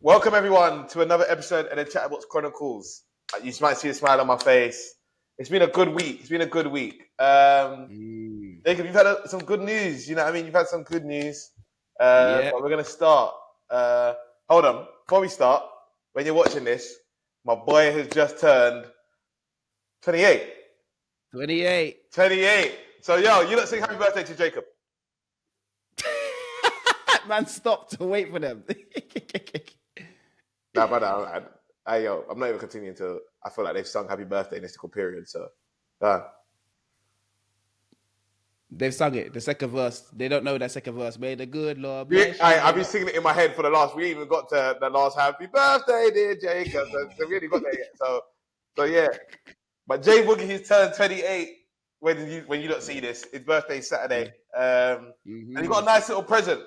Welcome everyone to another episode of the ChatterBox Chronicles. You might see a smile on my face. It's been a good week. Jacob, you've had some good news. You know what I mean? You've had some good news. Yeah. But we're going to start. Hold on. Before we start, when you're watching this, my boy has just turned 28. 28. So, yo, you don't sing happy birthday to Jacob. Man, stop to wait for them. Nah, brother, I'm not even continuing to. I feel like they've sung happy birthday in this little period. So, They've sung it, the second verse. They don't know that second verse. May the good Lord bless you. I've been singing it in my head for the last. We even got to the last happy birthday, dear Jacob. So we really got there yet. So yeah. But Jay Boogie, he's turned 28. When you don't see this, his birthday's Saturday. And he got a nice little present.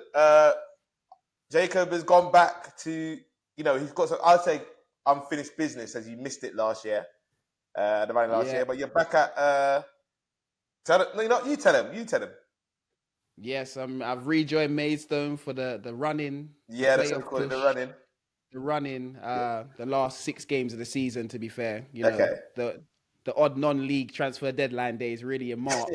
Jacob has gone back to, he's got some, I'd say, unfinished business as he missed it last year, the running last year. But you're back at. You tell him. Yes, I've rejoined Maidstone for the running. Yeah, that's what we call it, the running. The running, the last 6 games of the season, to be fair. The odd non-league transfer deadline day is really in March.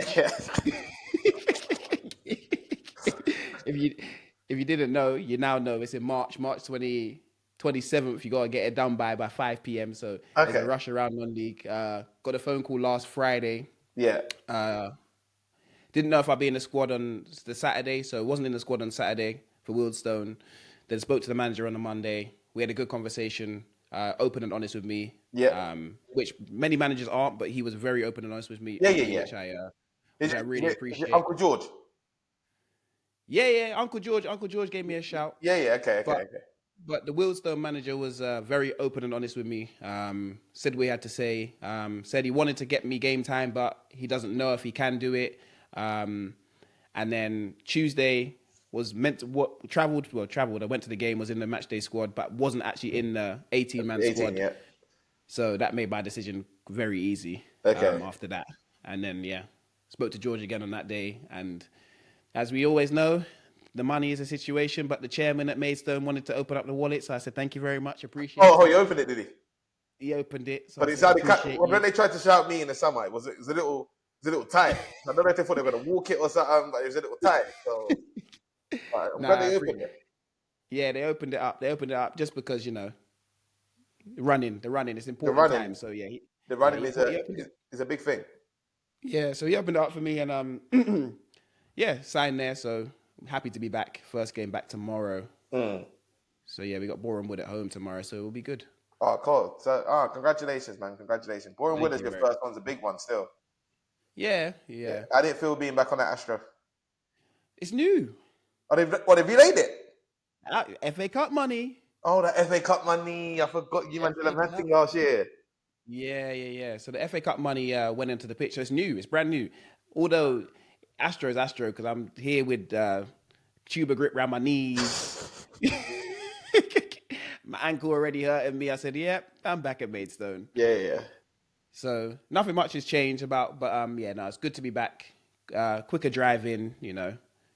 If you didn't know, you now know it's in March 27th. You got to get it done by 5 p.m. So there's a rush around non-league. Got a phone call last Friday. Yeah. Didn't know if I'd be in the squad on the Saturday, so wasn't in the squad on Saturday for Wildstone. Then spoke to the manager on the Monday. We had a good conversation, open and honest with me. Yeah. Which many managers aren't, but he was very open and honest with me. Yeah. Which I really appreciate. Uncle George? Yeah. Uncle George gave me a shout. Yeah. Okay. But the Wildstone manager was very open and honest with me. Said what he had to say. Said he wanted to get me game time, but he doesn't know if he can do it. And then Tuesday was meant to traveled. I went to the game, was in the match day squad, but wasn't actually in the 18-man squad. Yeah. So that made my decision very easy. After that, and then spoke to George again on that day, and as we always know, the money is a situation, but the chairman at Maidstone wanted to open up the wallet, so I said, thank you very much, appreciate it. Oh, he opened it, did he? He opened it. So but it sounded when they tried to shout me in the summer, it was a little tight. I don't know if they thought they were going to walk it or something, but it was a little tight. So I'm glad they opened it. Yeah, they opened it up. Just because, the running is important time. So the running is a big thing. Yeah, so he opened it up for me and signed there, so I'm happy to be back. First game back tomorrow. So we got Boreham Wood at home tomorrow, so it will be good. Oh, cool. So, congratulations, man. Congratulations. Boreham Wood is your first one's a big one still. Yeah. I didn't feel being back on that Astro. It's new. Oh, they've relayed it? FA Cup money. Oh, the FA Cup money. I forgot you mentioned the thing last year. Yeah. So the FA Cup money went into the pitch. So it's new. It's brand new. Although Astro is Astro, because I'm here with tuba grip around my knees. My ankle already hurting me. I said, I'm back at Maidstone. Yeah. So nothing much has changed but it's good to be back. Quicker driving,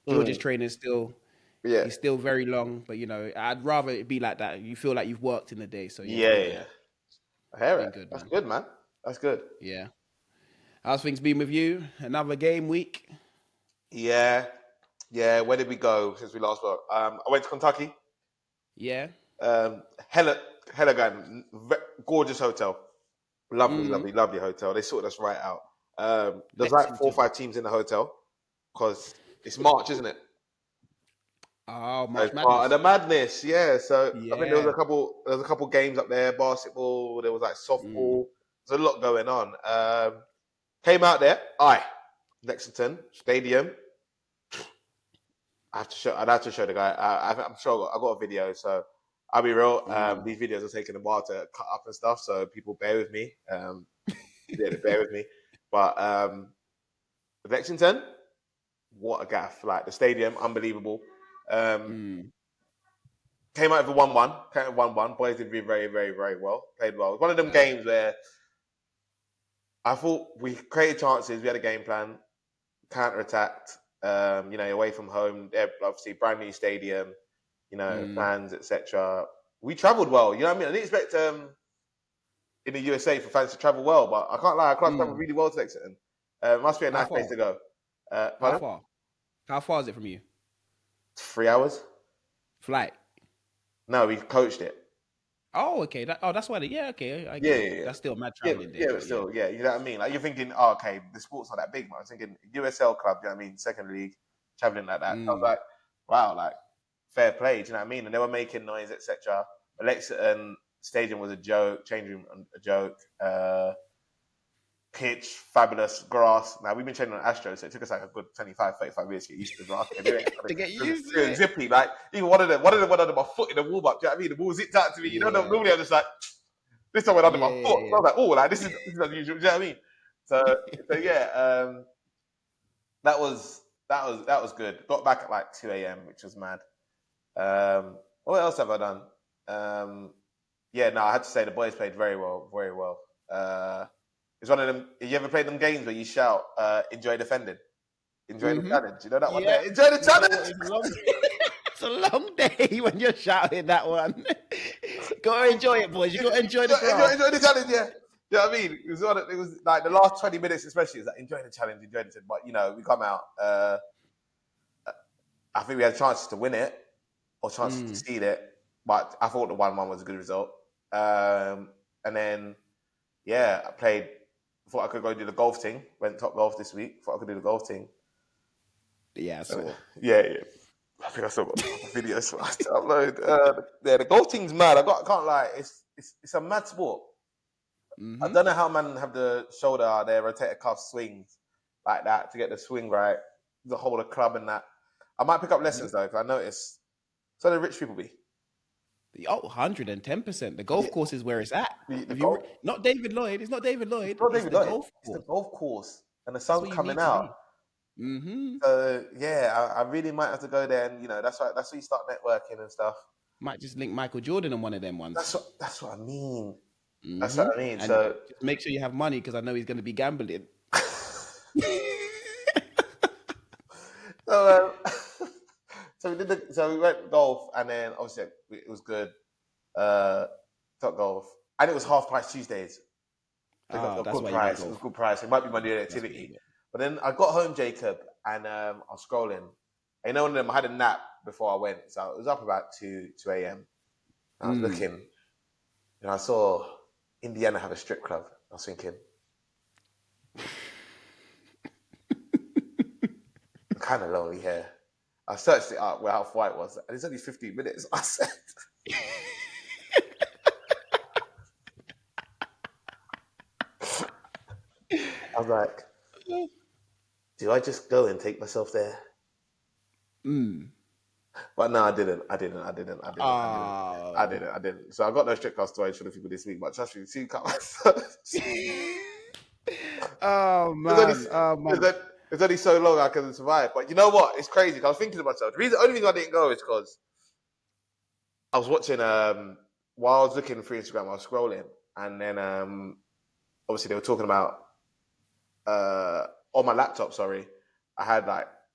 George's training is still, he's still very long, but I'd rather it be like that. You feel like you've worked in the day. So yeah. I hear it. Good, that's good, man. That's good. Yeah. How's things been with you? Another game week? Yeah. Where did we go since we last spoke? I went to Kentucky. Yeah. Hella guy, gorgeous hotel. Lovely hotel. They sorted us right out. There's like 4 or 5 teams in the hotel because it's March, isn't it? Oh, March Madness. Part of the madness, yeah. So I think there was a couple games up there, basketball. There was like softball. There's a lot going on. Came out there. Lexington Stadium. I'd have to show the guy. I'm sure I got a video, so I'll be real. These videos are taking a while to cut up and stuff, so people bear with me. Bear with me. But Lexington, what a gaff! Like the stadium, unbelievable. Came out with a 1-1. Boys did very, very, very well. Played well. One of them games where I thought we created chances. We had a game plan, counter-attacked. Away from home, they're obviously brand new stadium, fans, etc. we travelled well. You know what I mean? I didn't expect in the USA for fans to travel well, but I can't lie, our club travelled really well to Exeter. It must be a How nice far? place to go. How Pardon? far? How far is it from you? 3 hours? Flight. No, we coached it. Oh, okay. That's why. Okay, I Yeah, get yeah, it. yeah. That's still mad Yeah, traveling there, but but yeah. still, yeah, you know what I mean? Like, you're thinking, oh, okay, the sport's not that big, man. I was thinking USL club, you know what I mean? Second league, traveling like that. I was like, wow, like, fair play, do you know what I mean? And they were making noise, etc. Lexington Stadium was a joke, change room a joke. Pitch, fabulous grass. Now, we've been training on Astro, so it took us like a good 25, 35 minutes to get used to the grass. To get It used to was it. zippy. Like, even one of them went under my foot in the warm up. Do you know what I mean? The ball zipped out to me. You know, Yeah. normally I'm just like, this time went under my Yeah, foot. So I was like, oh, like, this is unusual. Do you know what I mean? So yeah, that was good. Got back at like 2 a.m., which was mad. What else have I done? Yeah, no, I had to say the boys played very well, very well. It's one of them. You ever played them games where you shout, "Enjoy defending, enjoy the challenge"? You know that one Yeah. there. Enjoy the You know what? challenge. It's long. It's a long day when you're shouting that one. Gotta enjoy it, boys. You gotta enjoy the grass. Enjoy the challenge, yeah. You know what I mean? It was like the last 20 minutes, especially. It was like enjoy the challenge, enjoy the challenge. But you know, we come out. I think we had chances to win it or chances to steal it, but I thought the 1-1 was a good result. And then, yeah, thought I could go do the golf thing. Went top golf this week. Thought I could do the golf thing. Yeah, I saw. Yeah. I think I still got videos for us to upload. Yeah, the golf thing's mad. I can't lie. It's a mad sport. I don't know how man have the shoulder, their rotator cuff swings like that to get the swing right, the whole of the club and that. I might pick up lessons though, because I notice so the rich people be. Oh, 110%. The golf course is where it's at. The If you golf, not David Lloyd, it's not David Lloyd. not It's David the Lloyd. golf It's the course. golf course, and the That's sun's where you coming need to out. be. Mm-hmm. So yeah, I really might have to go there, and that's why you start networking and stuff. Might just link Michael Jordan on one of them ones. That's what I mean. That's what I mean. And So just make sure you have money because I know he's going to be gambling. so, so we went golf, and then obviously it was good. Top golf, and it was half price Tuesdays. So it got a That's good why you went price. It was golf. a good price. It might be my new activity. But then I got home, Jacob, and I was scrolling. And one of them, I had a nap before I went, so it was up about 2 a.m. I was looking, and I saw Indiana have a strip club. I was thinking, I'm kind of lonely here. I searched it up where how far it was, and it's only 15 minutes. I said, I was like, do I just go and take myself there? But no, I didn't. So I got no strip club stories for the people this week, but trust me, see, Oh man. It's only so long I can survive. But you know what? It's crazy. I was thinking to myself, the only reason I didn't go is because I was watching, while I was looking through Instagram, I was scrolling, and then obviously they were talking about, on my laptop, sorry, I had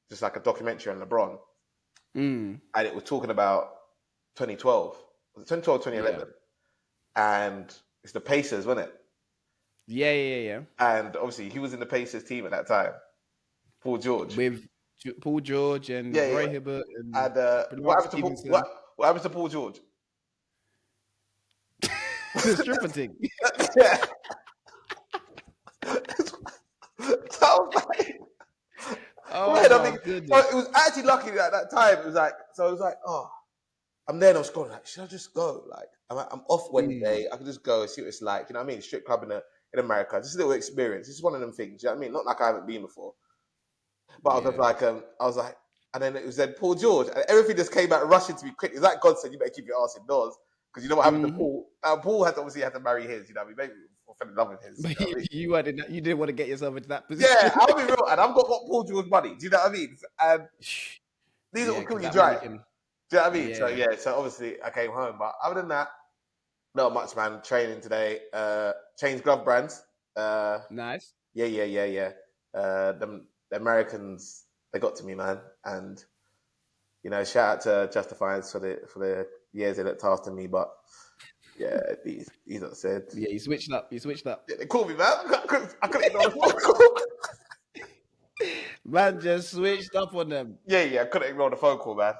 just like a documentary on LeBron, and it was talking about 2012. Was it 2012, 2011? Yeah. And it's the Pacers, wasn't it? Yeah. And obviously he was in the Pacers team at that time. Paul George. With Paul George and Roy Hibbert and what happens to Paul George? The stripper thing. Yeah. So I was like, goodness. So it was actually lucky at that time. It was like, oh, I'm there and I was going like, should I just go? Like, I'm off Wednesday. I can just go and see what it's like. You know what I mean? Strip club in America. Just a little experience. It's one of them things. You know what I mean? Not like I haven't been before. But I was like, and then it was then Paul George, and everything just came out rushing to me quick. It's like God said, you better keep your ass indoors because you know what happened to Paul. Paul had to marry his. You know what I mean? Maybe fell in love with his. But you know you didn't want to get yourself into that position. Yeah, I'll be real, and I've got Paul George money. Do you know what I mean? And these will kill you dry. Do you know what I mean? Yeah. So obviously I came home, but other than that, not much, man. Training today. Changed glove brands. Nice. Yeah. The Americans, they got to me, man. And shout out to Justifiers for the years they looked after me, but yeah, these are said. Yeah, you switched up. Yeah, they called me, man. I couldn't ignore the phone call. Man just switched up on them. Yeah, I couldn't ignore the phone call, man.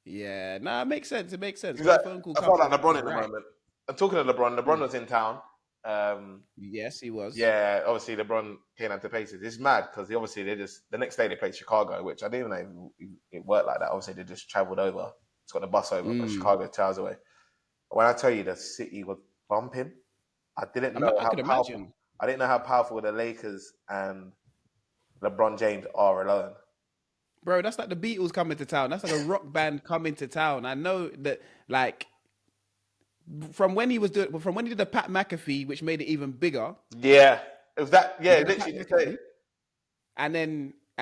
Yeah, nah, it makes sense. It makes sense. When the Exactly. phone call I felt comes, like LeBron it's in the right. moment. I'm talking to LeBron. LeBron was in town. Yes, he was. Yeah, obviously LeBron came out to Pacers. It's mad because obviously they just the next day they played Chicago, which I didn't even know it worked like that. Obviously they just travelled over. It's got the bus over, but Chicago 2 hours away. When I tell you the city was bumping, I didn't know I how could powerful. imagine. I didn't know how powerful the Lakers and LeBron James are alone. Bro, that's like the Beatles coming to town. That's like a rock band coming to town. I know that, like, from when he did the Pat McAfee, which made it even bigger. Yeah, it was that. He Yeah, did the Pat literally just say. McAfee, and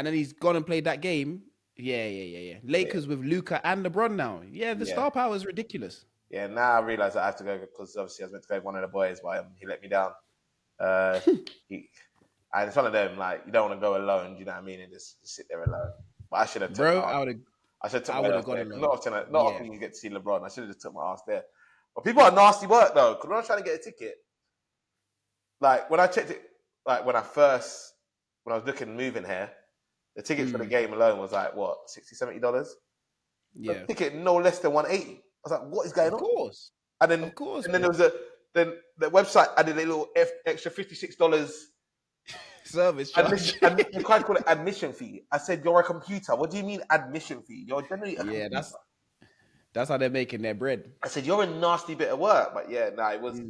then he's gone and played that game. Yeah. Yeah, Lakers with Luca and LeBron now. Yeah, the yeah, star power is ridiculous. yeah. Now I realize I have to go because obviously I was meant to go with one of the boys, but he let me down. Uh, he, and it's one of them like you don't want to go alone. Do you know what I mean? And just sit there alone. But I should have took my. Bro, I should have took I my would ass have gone there. 'Cause alone. not Yeah. often you get to see LeBron. I should have just took my ass there. But people are nasty work though. Because when I was trying to get a ticket, like when I checked it, like when I was looking moving here, the tickets for the game alone was like what $60-$70. A Yeah. ticket no less than 180. I was like, what is going Of on? course. And then Of course, there was then the website added a little extra $56 service charge. admission. You can't call it admission fee. I said you're a computer. What do you mean admission fee? You're generally a Yeah, computer. that's how they're making their bread. I said you're a nasty bit of work. But yeah, it was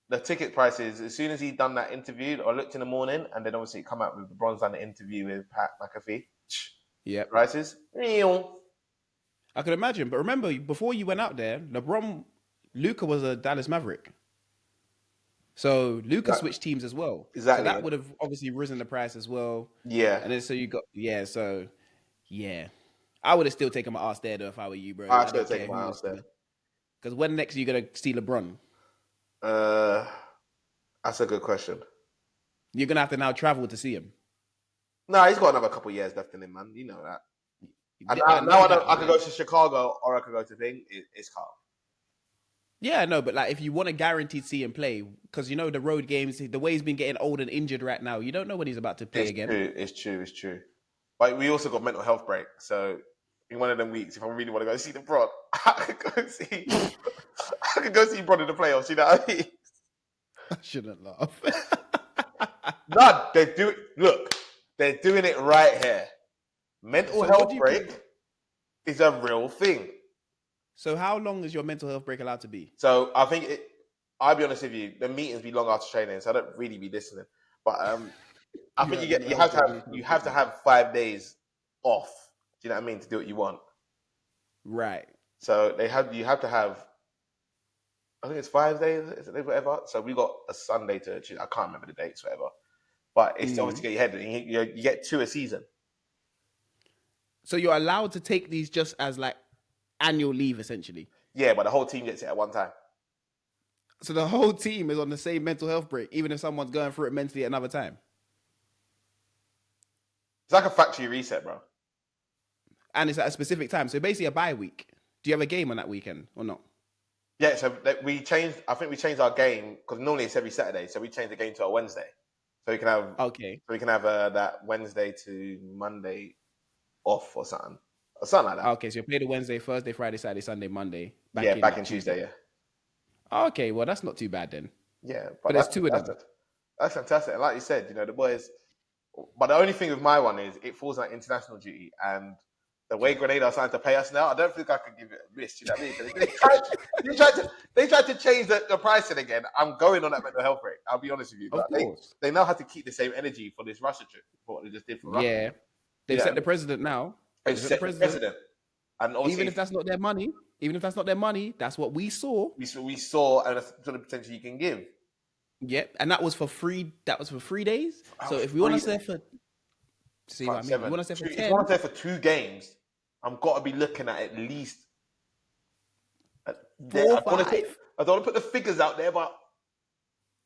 the ticket prices. As soon as he done that interview, I looked in the morning, and then obviously come out with the bronze on the interview with Pat McAfee. Yeah. Prices. I could imagine. But remember, before you went out there, Luca was a Dallas Maverick. So Luca switched teams as well. Exactly. So that would have obviously risen the price as well. Yeah. And then so you got I would have still taken my ass there though if I were you, bro. I should have taken my ass there. Because when next are you gonna see LeBron? That's a good question. You're gonna have to now travel to see him. No, he's got another couple of years left in him, man. You know that. And I could go to Chicago or I could go to Thing. It's calm. Yeah, no, but like if you want to guaranteed see him play, because you know the road games, the way he's been getting old and injured right now, you don't know when he's about to play again. It's true. But we also got mental health break, so in one of them weeks, if I really want to go see the Bron, I could go see Bron in the playoffs. You know what I mean? I shouldn't laugh. No, they're doing it right here. Mental health break is a real thing. So how long is your mental health break allowed to be? So I think I'll be honest with you, the meetings be long after training, so I don't really be listening. But I think you have to have 5 days off. Do you know what I mean? To do what you want. Right. So you have to have. I think it's 5 days, whatever. So we got a Sunday to choose. I can't remember the dates, whatever. But it's obviously get your head. You get 2 a season. So you're allowed to take these just as like annual leave, essentially. Yeah, but the whole team gets it at one time. So the whole team is on the same mental health break, even if someone's going through it mentally at another time. It's like a factory reset, bro. And it's at a specific time. So basically a bye week. Do you have a game on that weekend or not? Yeah, so we changed. I think we changed our game because normally it's every Saturday. So we changed the game to a Wednesday. So we can have that Wednesday to Monday off or something like that. Okay, so you play the Wednesday, Thursday, Friday, Saturday, Sunday, Monday. Back in Tuesday. Yeah. Okay, well that's not too bad then. Yeah, but there's 2 of them. That's fantastic. And like you said, the boys. But the only thing with my one is it falls on international duty, and the way Grenada are starting to pay us now, I don't think I could give it a risk. You know what I mean? They tried to change the pricing again. I'm going on that mental health break. I'll be honest with you. Of course. They know how to keep the same energy for this Russia trip, for what they just did for Russia. Yeah. They've set the president now. They've set the president. And even if that's not their money, that's what we saw. We saw, and that's the potential you can give. Yep, and that was for free. That was for 3 days. So if we want to stay for, see what I mean? If we want to stay for 10. If you want to stay for 2 games, I'm got to be looking at least 4, 5. I don't want to put the figures out there, but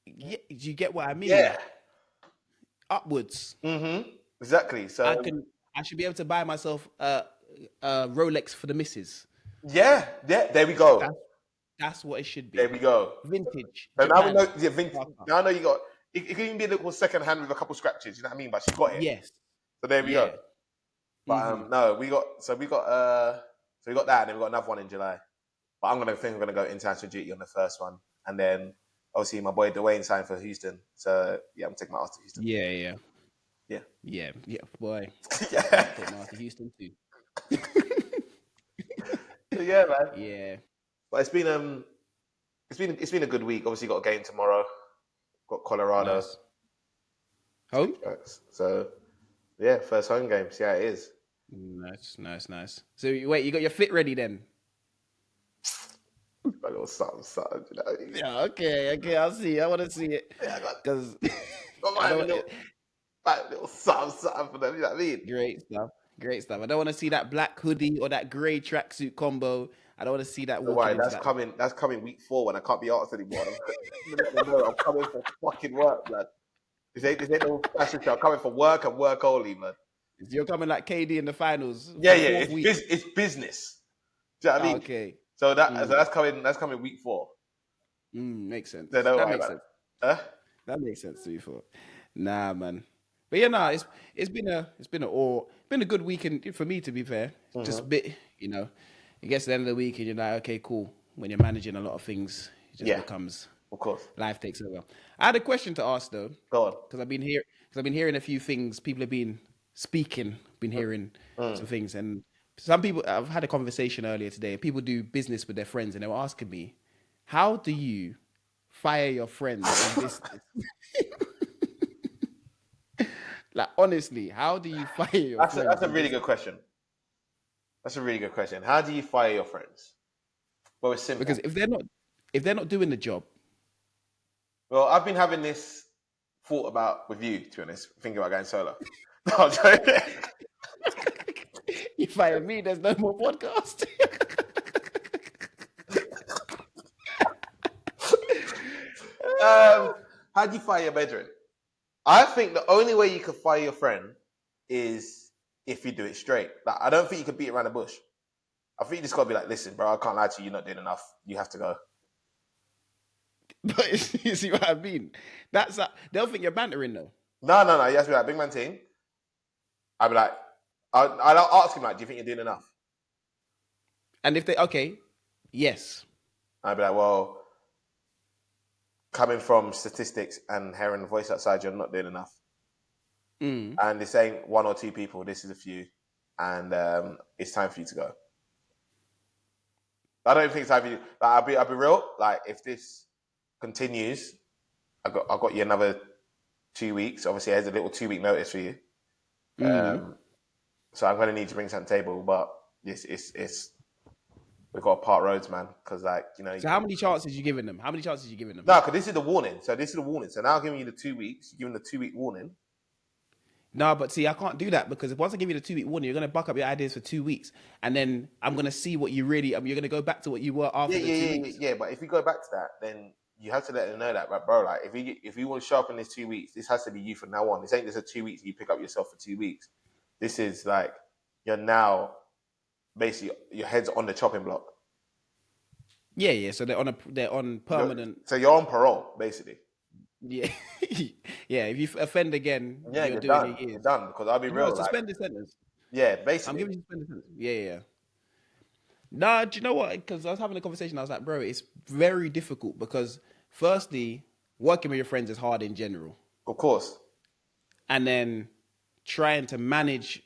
yeah, you get what I mean? Yeah, upwards. Exactly. So I should be able to buy myself a Rolex for the missus. Yeah, yeah. There we go. That's what it should There be. we go. Vintage So now we know. Japan. Yeah, Parker. now I know you got. It can even be a little second hand with a couple scratches. You know what I mean? But she got it. Yes. So there we go. Yeah. But Mm-hmm. no, we got that, and then we got another one in July. But I'm gonna go international duty on the first one, and then obviously my boy Dwayne signed for Houston. So yeah, I'm taking my ass to Houston. Yeah, yeah. Yeah, Yeah, boy. I'm yeah, gonna take my ass to Houston too. so yeah, man. Yeah. But it's been a good week. Obviously, got a game tomorrow. Got Colorado. Nice. Home? So yeah, first home game. See how it is. Nice. So wait, you got your fit ready then? A little something, you know. Yeah, okay. I'll see. I want to see it Yeah, because got I my don't. little something for them. You know what I mean? Great stuff. I don't want to see that black hoodie or that grey tracksuit combo. I don't want to see that So walking why? into that. That's coming week 4 when I can't be asked anymore. Let them know I'm coming for fucking work, man. This ain't no fashion show. I'm coming for work and work only, man. You're coming like KD in the finals. Yeah, For yeah. fourth week. It's business. Do you know what I Oh, mean? okay. So that's coming. That's coming week 4. Makes sense. So don't That worry makes about sense. it. Huh? That makes sense to you for. Nah, man. But yeah, nah, it's been a good weekend for me, to be fair. Just a bit, it gets to the end of the week and you're like, okay, cool. When you're managing a lot of things, it just Yeah, becomes of course. life takes over. I had a question to ask though, Go on. because I've been hearing a few things. People have been speaking, been hearing some things, and some people. I've had a conversation earlier today. People do business with their friends, and they were asking me, "How do you fire your friends in business?" Like honestly, how do you fire your That's friends a in really business? good question. That's a really good question. How do you fire your friends? Well, it's simple. Because if they're not doing the job, Well, I've been having this thought about with you, to be honest, thinking about going solo. No, I'm joking. you fire me, there's no more podcast. How do you fire your brethren? I think the only way you could fire your friend is if you do it straight. Like, I don't think you can beat around the bush. I think you just got to be like, listen, bro, I can't lie to you. You're not doing enough. You have to go. But you see what I mean? They'll think you're bantering though. No. You have to be like, big man team. I'd be like, I'll ask him, like, do you think you're doing enough? And if okay, yes. I'd be like, well, coming from statistics and hearing the voice outside, you're not doing enough. And this ain't 1 or 2 people. This is a few. And it's time for you to go. I don't think it's time for you. Like, I'll be real. Like, if this continues, I got you another 2 weeks. Obviously, there's a little 2-week notice for you. So I'm going to need to bring something to the table. But it's we've got to part roads, man. Because So how many chances you giving them? No, because this is the warning. So now I'm giving you the 2 weeks. You're giving the 2-week warning. No, but see, I can't do that because once I give you the 2-week warning, you're going to buck up your ideas for 2 weeks, and then I'm going to see what you really. You're going to go back to what you were after the 2 weeks. Yeah. But if we go back to that, then you have to let them know that, right, bro. Like, if you want to sharpen this 2 weeks, this has to be you from now on. This ain't just a 2 weeks you pick up yourself for 2 weeks. This is like you're now basically your head's on the chopping block. Yeah. So they're on permanent. So you're on parole, basically. Yeah, yeah. If you offend again, You're doing done. a year. You're done because I'll be real. Suspended sentence. Yeah, I'm basically. giving you suspended sentence. Yeah. Nah, do you know what? Because I was having a conversation. I was like, bro, it's very difficult because firstly, working with your friends is hard in general. Of course. And then trying to manage,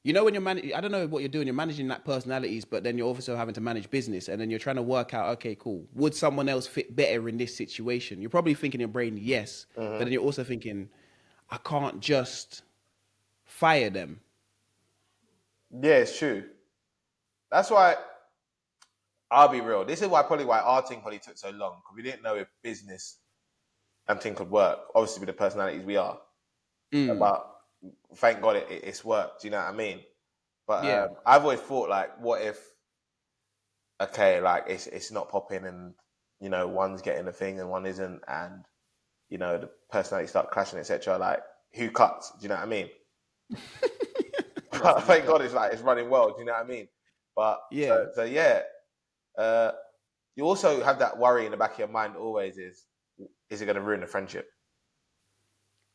when you're managing, I don't know what you're doing. You're managing like personalities, but then you're also having to manage business. And then you're trying to work out, okay, cool. Would someone else fit better in this situation? You're probably thinking in your brain, yes. But then you're also thinking, I can't just fire them. Yeah, it's true. That's why I'll be real. This is why our thing probably took so long because we didn't know if business and thing could work. Obviously, with the personalities we are, but thank God it's worked. Do you know what I mean? But Yeah. I've always thought like, what if? Okay, like it's not popping, and one's getting a thing and one isn't, and the personalities start clashing, etc. Like, who cuts? Do you know what I mean? Thank God it's running well. Do you know what I mean? But Yeah. so yeah, you also have that worry in the back of your mind always: is it going to ruin the friendship?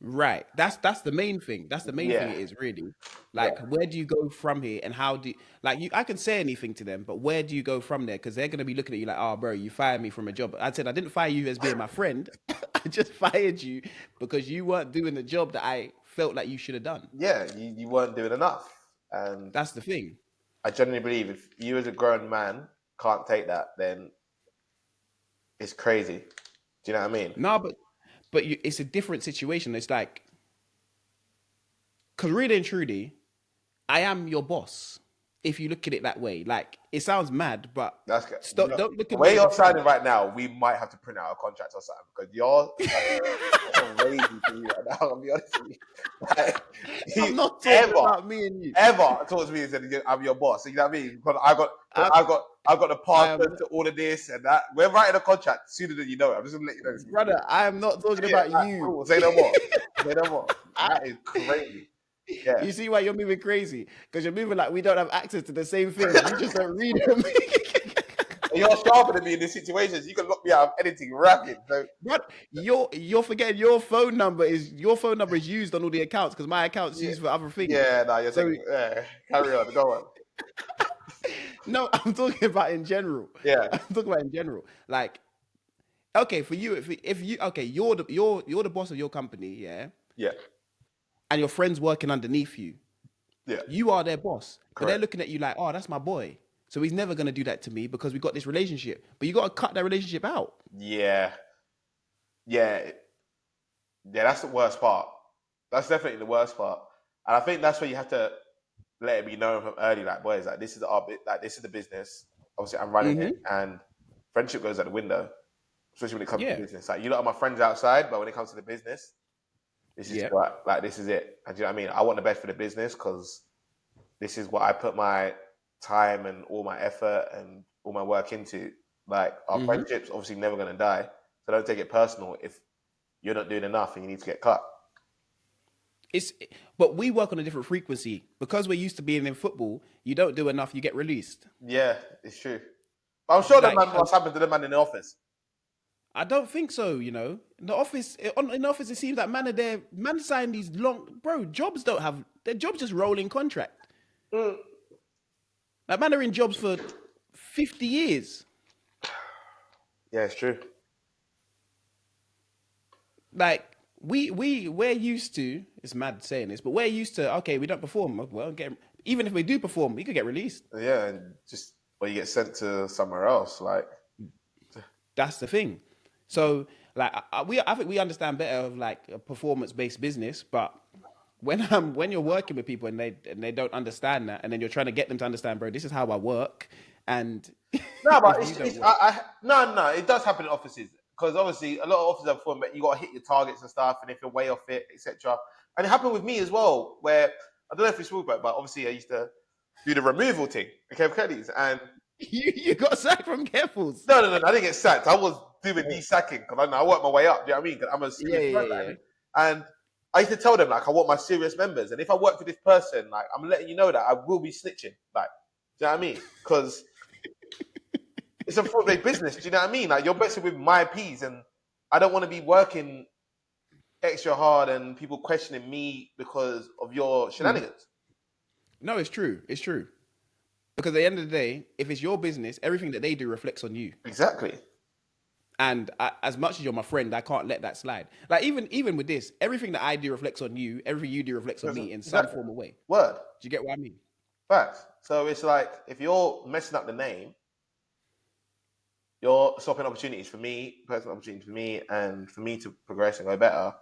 Right. That's the main thing. That's the main thing Yeah, it is really. yeah, Like, where do you go from here, and how do you, like you? I can say anything to them, but where do you go from there? Because they're gonna be looking at you like, "Oh, bro, you fired me from a job." I said I didn't fire you as being my friend. I just fired you because you weren't doing the job that I felt like you should have done. yeah. You weren't doing enough, and That's the thing. I genuinely believe if you as a grown man can't take that, then it's crazy. Do you know what I mean? No, but it's a different situation. It's like, because really and truly, I am your boss. If you look at it that way, like it sounds mad, but That's good. stop. Don't look The at me way as a you're friend. sounding right now, we might have to print out a contract or something because you're crazy to me right now. I'll be honest with you. Like, I'm you not talking ever, about me and you. ever talk to me and said I'm your boss. You know what I mean? Because I, I got the I am, password to all of this and that. We're writing a contract sooner than you know it. I'm just gonna let you know this. brother. I am not talking Yeah, about like, you. cool. Say no more. Say no more. I, That is crazy. Yeah. you see why you're moving crazy? Because you're moving like we don't have access to the same things. You just don't read them. And you're sharper than me in these situations. You can lock me out of anything rapid. So But you're forgetting your phone number is used on all the accounts because my account's yeah, used for other things. yeah. No, you're So taking. Yeah, carry on. Go on. no, I'm talking about in general. Yeah, I'm talking about in general. Like, okay, for you, if you okay, you're the boss of your company, yeah, yeah, and your friends working underneath you. yeah. You are their boss, but they're Correct. looking at you like, oh, that's my boy. So he's never gonna do that to me because we got this relationship. But you got to cut that relationship out. Yeah, yeah, yeah. That's the worst part. That's definitely the worst part. And I think that's where you have to let it be known from early, like boys, like this is our bit, like this is the business. Obviously, I'm running it, Mm-hmm. and friendship goes out the window, especially when it comes to Yeah. business. Like you lot are my friends outside, but when it comes to the business, this is Yeah. what like this is it. And do you know what I mean? I want the best for the business because this is what I put my time and all my effort and all my work into. Like our Mm-hmm. friendship's obviously never going to die, so don't take it personal if you're not doing enough and you need to get cut. It's but we work on a different frequency because we're used to being in football. You don't do enough, you get released. Yeah, it's true. But I'm sure that Like man what's happened to the man in the office. I don't think so. In the office, in the office, it seems like man are there. Man sign these long, bro. Jobs don't have their jobs just rolling contract. Mm. Like man are in jobs for 50 years. Yeah, it's true. Like we're used to. It's mad saying this, but we're used to. Okay, we don't perform. Well, even if we do perform, we could get released. Yeah, and just or you get sent to somewhere else. Like, That's the thing. So like I think we understand better of like a performance based business, but when you're working with people and they don't understand that, and then you're trying to get them to understand, bro, this is how I work, and no, but if you don't work, no, it does happen in offices because obviously a lot of offices have formed, but you got to hit your targets and stuff, and if you're way off it, etc. And it happened with me as well, where I don't know if we spoke about it, but obviously I used to do the removal thing, okay, with Kelly's, and you got sacked from Carefuls. no, I didn't get sacked. I was doing de-sacking because I worked my way up. Do you know what I mean? 'Cause I'm a serious Yeah. man, and I used to tell them like I want my serious members, and if I work for this person, like I'm letting you know that I will be snitching. Like, do you know what I mean? Because it's a fraud-based business. Do you know what I mean? Like you're messing with my peas, and I don't want to be working extra hard and people questioning me because of your shenanigans. No, it's true. It's true. Because at the end of the day, if it's your business, everything that they do reflects on you. Exactly. And as much as you're my friend, I can't let that slide. Like even with this, everything that I do reflects on you. Everything you do reflects on me in some Exactly. form or way. Word. Do you get what I mean? Facts. So it's like if you're messing up the name, you're stopping opportunities for me, personal opportunities for me, and for me to progress and go better.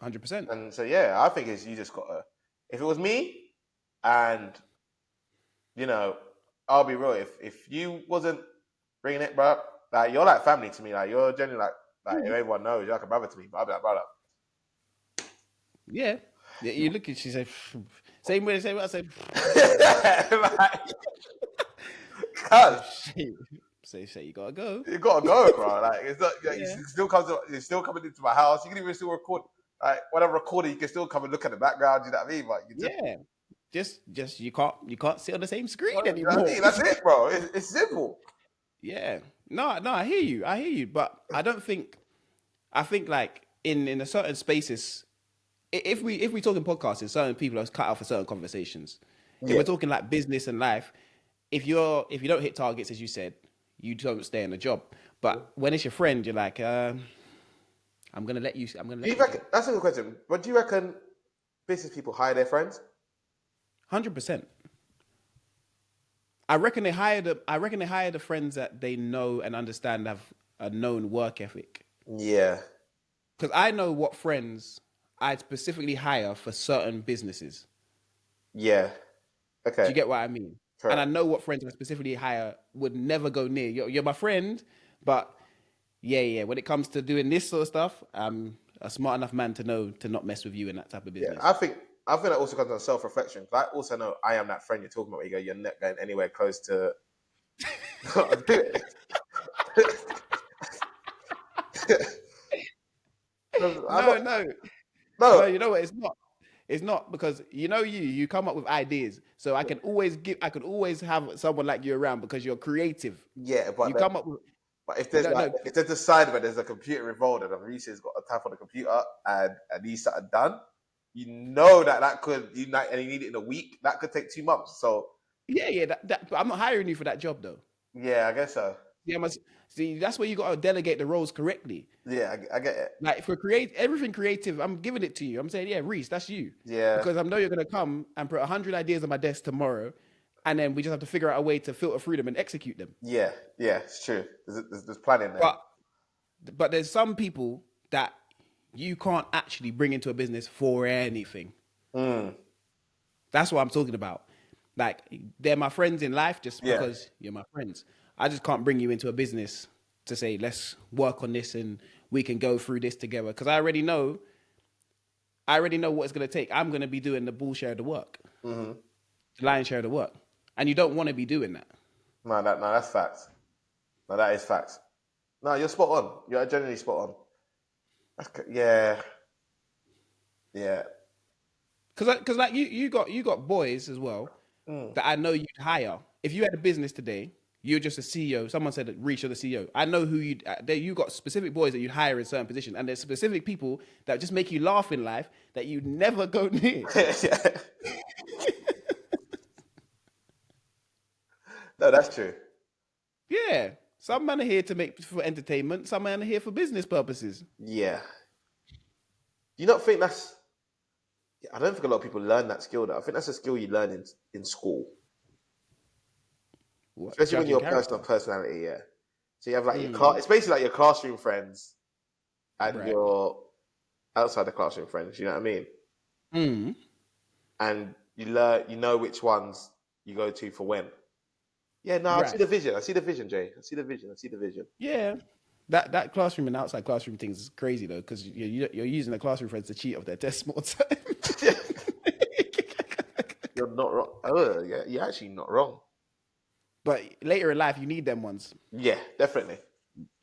100%. And so yeah, I think it's you just gotta. If it was me, and I'll be real. If you wasn't bringing it, bro, like you're like family to me. Like you're genuinely like if everyone knows you're like a brother to me. But I'll be like brother. Yeah. You look at she said same way I said. Like, cuz Say you gotta go. you gotta go, bro. Like it's not. Like, Yeah. You're still coming into my house. You can even still record. Like when I'm recording, you can still come and look at the background. You know what I mean? Like you just, Yeah. just you can't sit on the same screen You know what I anymore. mean? That's it, bro. It's simple. Yeah. No, I hear you. I hear you. But I think like in a certain spaces, if we talk in podcasts, certain people are cut out for certain conversations. If Yeah. we're talking like business and life, if you don't hit targets, as you said, you don't stay in a job. But when it's your friend, you're like, I'm gonna let you. I'm gonna Do let you you go. reckon, that's a good question. But do you reckon business people hire their friends? 100%. I reckon they hire the friends that they know and understand have a known work ethic. Yeah. Because I know what friends I specifically hire for certain businesses. Yeah. Do Okay. you get what I mean? And I Correct. know what friends I specifically hire would never go near. You're my friend, but yeah. When it comes to doing this sort of stuff, I'm a smart enough man to know to not mess with you in that type of Yeah. business. I think that also comes down to self-reflection. Because I also know I am that friend you're talking about where you go, you're not going anywhere close to I'm No, not no, no. no, You know what? It's not. It's not because you come up with ideas. So I could always have someone like you around because you're creative. yeah, You come up with but if you there's don't like know. if there's a side where there's a computer involved and Reese's got a tap on the computer and he's something done, you know that could and you need it in a week, that could take 2 months. So Yeah. But I'm not hiring you for that job though. yeah, I guess so. Yeah, see. That's where you got to delegate the roles correctly. Yeah, I get it. Like for everything creative, I'm giving it to you. I'm saying, yeah, Reese, that's you, Yeah, because I know you're gonna come and put 100 ideas on my desk tomorrow, and then we just have to figure out a way to filter through them and execute them. yeah, it's true. There's planning there. But there's some people that you can't actually bring into a business for anything. Mm, That's what I'm talking about. Like they're my friends in life just yeah, because you're my friends. I just can't bring you into a business to say let's work on this and we can go through this together because I already know what it's gonna take. I'm gonna be doing the bull share of the work, mm-hmm. the lion's share of the work, and you don't want to be doing that. No, that's facts. No, that is facts. No, you're spot on. You're generally spot on. Yeah, yeah. Because like you got boys as well Mm. that I know you'd hire if you had a business today. You're just a CEO. Someone said that Reach, you're the CEO. I know who you got specific boys that you'd hire in certain positions, and there's specific people that just make you laugh in life that you never go near. Yeah. No, that's true. Yeah, some men are here to make for entertainment. Some men are here for business purposes. Yeah. Do you not think that's? I don't think a lot of people learn that skill. Though I think that's a skill you learn in school, What, especially when judging you're a character? personality. Yeah. So you have like your class. It's basically like your classroom friends and Right. your outside the classroom friends. You know what I mean? Mm. And you learn. You know which ones you go to for when. Yeah. No, I see Right. the vision. I see the vision, Jay. I see the vision. I see the vision. Yeah. That classroom and outside classroom things is crazy though, because you're using the classroom friends to cheat off their test more time. You're not wrong. Oh, yeah, you're actually not wrong. But later in life, you need them ones. Yeah, definitely.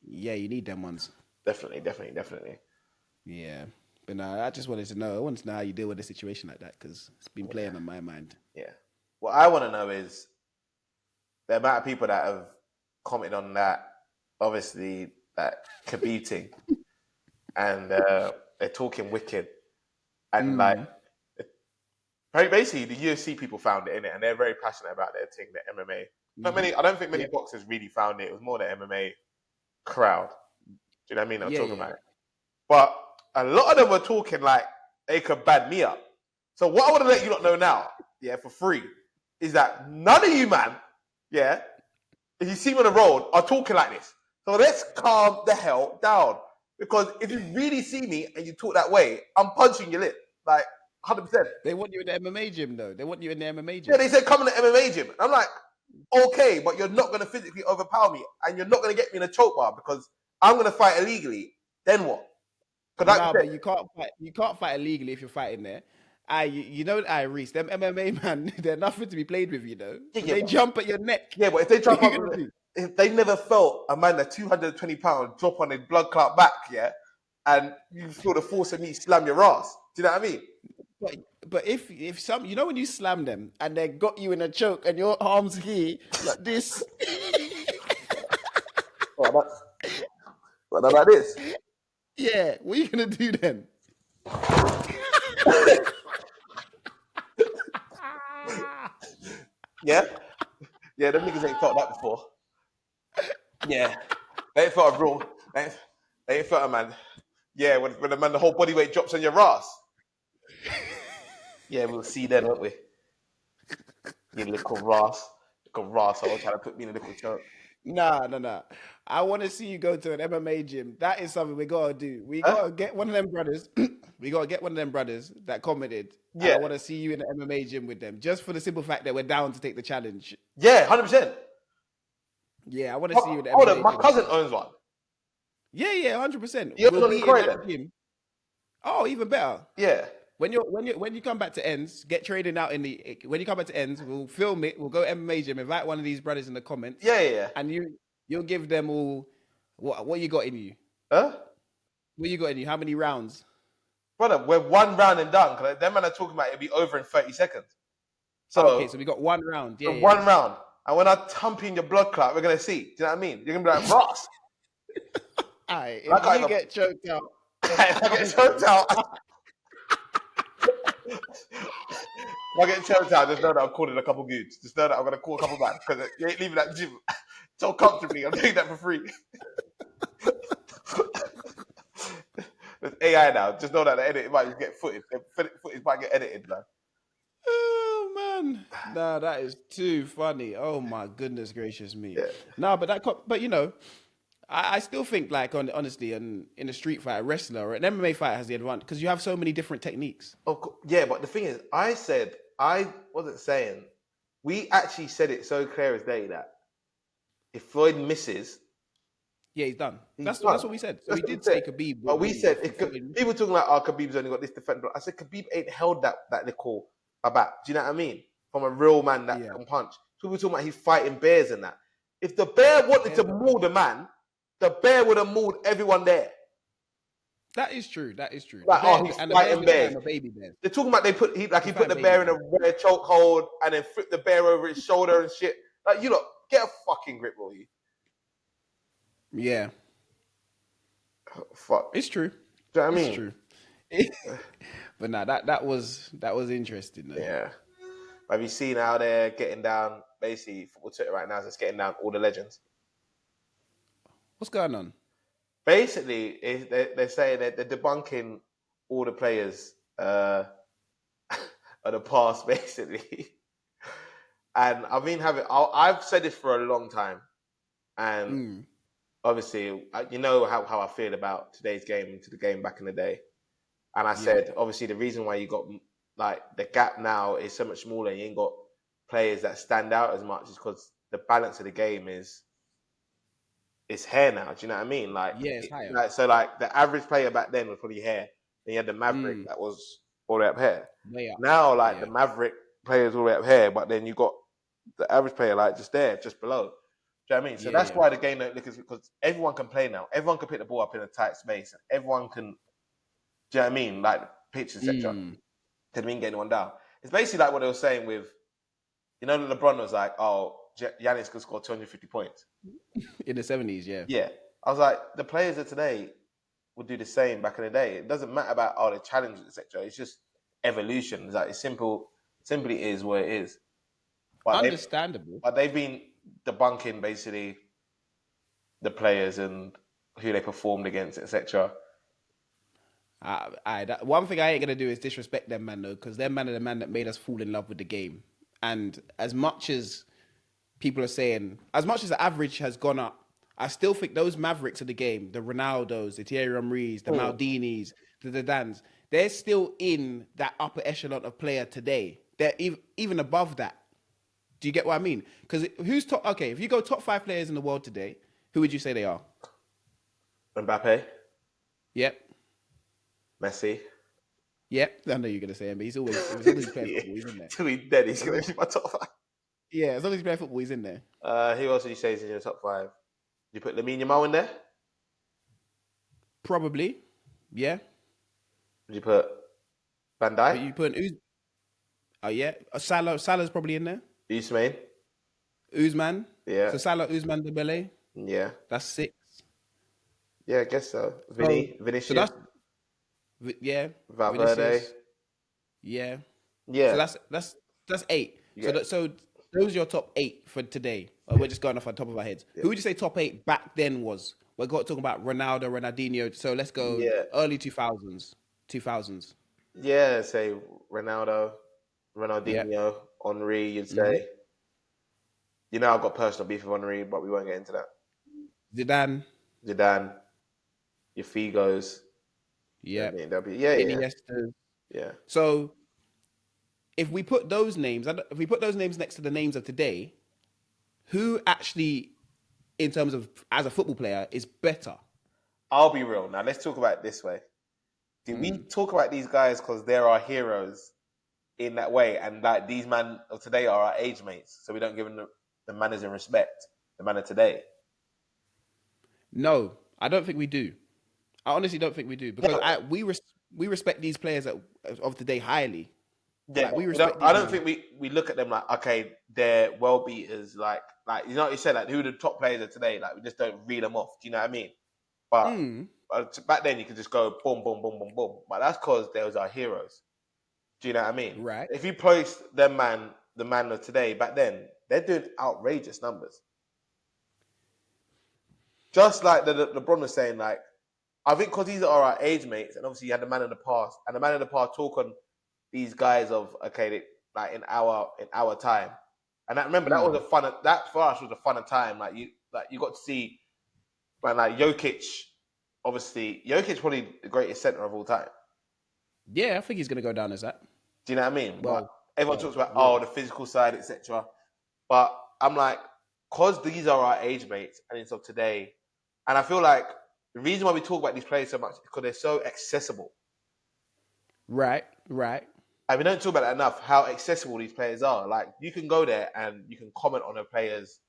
Yeah, you need them ones. Definitely. Yeah. But no, I just wanted to know. I wanted to know how you deal with a situation like that because it's been playing on my mind. Yeah. What I want to know is the amount of people that have commented on that, obviously, that competing, and they're talking wicked, and like basically the UFC people found it in it, and they're very passionate about their thing, the MMA. I don't think many boxers really found it. It was more the MMA crowd. Do you know what I mean? I'm talking about it. But a lot of them were talking like they could bad me up. So what I want to let you not know now, yeah, for free, is that none of you, man, yeah, if you see me on the road, are talking like this. So let's calm the hell down. Because if you really see me and you talk that way, I'm punching your lip. Like, 100%. They want you in the MMA gym, though. They want you in the MMA gym. Yeah, they said come in the MMA gym. I'm like, okay, but you're not going to physically overpower me. And you're not going to get me in a choke bar because I'm going to fight illegally. Then what? No, but you can't fight. You can't fight illegally if you're fighting there. You know, Reese, them MMA man, they're nothing to be played with. You know, they jump at your neck. Yeah, but if they jump up, if they never felt a man that's 220 pounds drop on a blood clot back, yeah, and you feel the force of me slam your ass. Do you know what I mean? But if some, you know, when you slam them and they got you in a choke and your arms here like this, What about, what about this? yeah, what are you gonna do then? Yeah, yeah. Them niggas ain't felt that before. Yeah, they ain't felt a real. They ain't felt a man. Yeah, when the man, the whole body weight drops on your ass. Yeah, we'll see then, won't we? You little ras, little ras. I was trying to put me in a little choke. Nah. I want to see you go to an MMA gym. That is something we gotta do. We Huh? gotta get one of them brothers. We gotta get one of them brothers that commented, and I Yeah, want to see you in the MMA gym with them, just for the simple fact that we're down to take the challenge. yeah, 100%. Yeah, I want to see you in the Hold on, MMA my gym with cousin them. owns one. Yeah, 100%. You We'll own one in meet him Croydon at then? the gym. Oh, even better. Yeah, When you come back to ends, get trading out in the when you come back to ends, we'll film it. We'll go MMA gym, invite one of these brothers in the comments, yeah. and you'll give them all what you got in you. Huh? What you got in you? How many rounds? Brother, we're one round and done. Cause them man are talking about it'll be over in 30 seconds. Okay, So, so we got one round. Yeah. one round. And when I thump in your blood clot, we're gonna see. Do you know what I mean? You're gonna be like, Ross. All right, I if can't you even. get choked out, If I get choked out, if I get choked out, just know that I'm calling a couple dudes. Just know that I'm gonna call a couple man because you ain't leaving that gym so comfortably. I'm doing that for free. There's AI now. Just know that the edit might just get footage. The footage might get edited, man. oh man, nah, that is too funny. Oh my goodness gracious me. Yeah. No, but you know, I still think like honestly, in a street fight, a wrestler or an MMA fight has the advantage because you have so many different techniques. Yeah, but the thing is, I wasn't saying. We actually said it so clear as day that if Floyd misses, Yeah, he's done. he's That's done. what we said. So That's we what we did said. say Khabib But would we win said if Floyd. people talking like, "Oh, Khabib's only got this defense." I said Khabib ain't held that little about. Do you know what I mean? From a real man that Yeah, can punch. People talking about he's fighting bears and that. If the bear wanted to there's no. maul the man, the bear would have mauled everyone there. That is true. That is true. Like, oh, he's The bears fighting at the bears. time are baby bears. They're talking about he They're put fighting the baby bear in a bears. rare chokehold and then flipped the bear over his shoulder and shit. Like, you lot, get a fucking grip, will you? Yeah, Oh, fuck. it's true. Do you know what I It's mean? true. But nah, that was interesting though. Yeah. Have you seen how they're getting down, basically, football Twitter right now is just getting down all the legends? What's going on? Basically, they're saying that they're debunking all the players of the past, basically. And I've said this for a long time. And Mm, obviously, you know how I feel about today's game to the game back in the day. And I yeah, said, obviously, the reason why you got like the gap now is so much smaller. You ain't got players that stand out as much, is because the balance of the game is hair now. Do you know what I mean? yeah, it's higher. Like the average player back then was probably hair. Then you had the Maverick Mm, that was all the way up here. way up. Now, like the Yeah. Maverick players all the way up here, but then you got the average player like just there, just below. Do you know what I mean? So that's Yeah. why the game don't look as, because everyone can play now. Everyone can pick the ball up in a tight space. Everyone can. Do you know what I mean? Like pitch, etc. Mm. Didn't mean get anyone down. It's basically like what they were saying with, you know, LeBron was like, "Oh, Giannis could score 250 points." In the 70s, yeah. Yeah, I was like, the players of today would do the same back in the day. It doesn't matter about the challenges, etc. It's just evolution. It's like it's simple. Simply is what it is. Understandable. They've been debunking basically the players and who they performed against, etc. One thing I ain't gonna do is disrespect them, man, though, because them man are the man that made us fall in love with the game. And as much as people are saying, as much as the average has gone up, I still think those Mavericks of the game, the Ronaldos, the Thierry Henrys, the Maldinis, the Dans, they're still in that upper echelon of player today. They're even above that. Do you get what I mean? Because who's top? Okay, if you go top 5 players in the world today, who would you say they are? Mbappe, Yep. Messi. Yep. I know you're gonna say him, but as long as he's playing football, he's in there. Till he's dead, he's going to be my top 5. Yeah, as long as he's playing football, he's in there. Who else would you say is in your top 5? You put Lamine Yamal in there? Probably. Yeah. Would you put Van But Dijk, you put oh yeah, Salah's probably in there. Usman. Usman. Yeah, So Salah, Usman, Dembele. yeah, That's 6. yeah. I guess so. So so Vinicius, that's yeah, Valverde. Vinicius. Yeah. So Yeah, that's 8. So yeah, so those are your top 8 for today. yeah, We're just going off on top of our heads. yeah. Who would you say top 8 back then was? Talking about Ronaldo, Ronaldinho. So let's go Yeah, early 2000s. 2000s. yeah. Say Ronaldo, Yeah. Ronaldinho, Henri. You'd hmm say. You know, I've got personal beef with Henri, but we won't get into that. Zidane. Zidane, your Figos. Yeah. Yeah, yeah, Iniesta. yeah. So if we put those names, next to the names of today, who actually, in terms of as a football player, is better? I'll be real. Now, let's talk about it this way. Do we talk about these guys because they're our heroes in that way, and like these men of today are our age mates, so we don't give them the manners and respect the man of today? No, I don't think we do. I honestly don't think we do because Yeah, we respect these players of today highly. yeah. Like we You know, respect I these don't men. think we look at them like, okay, they're well beaters. Like you know what you said, like who are the top players of today? Like we just don't read them off. Do you know what I mean? But back then you could just go boom, boom, boom, boom, boom. But that's because they was our heroes. Do you know what I mean? Right. If you place the man of today back then, they're doing outrageous numbers. Just like the LeBron was saying, like I think because these are our age mates, and obviously you had the man in the past, and the man in the past talk on these guys of okay, like in our time, and I remember that was a fun. That for us was a fun time. Like you got to see, man, like Jokic. Obviously, Jokic probably the greatest center of all time. Yeah, I think he's gonna go down as that. Do you know what I mean? But Well, everyone talks about will. the physical side, etc. But I'm like, because these are our age mates and it's of today, and I feel like the reason why we talk about these players so much is because they're so accessible. Right, right. And we don't talk about that enough, how accessible these players are. Like you can go there and you can comment on a player's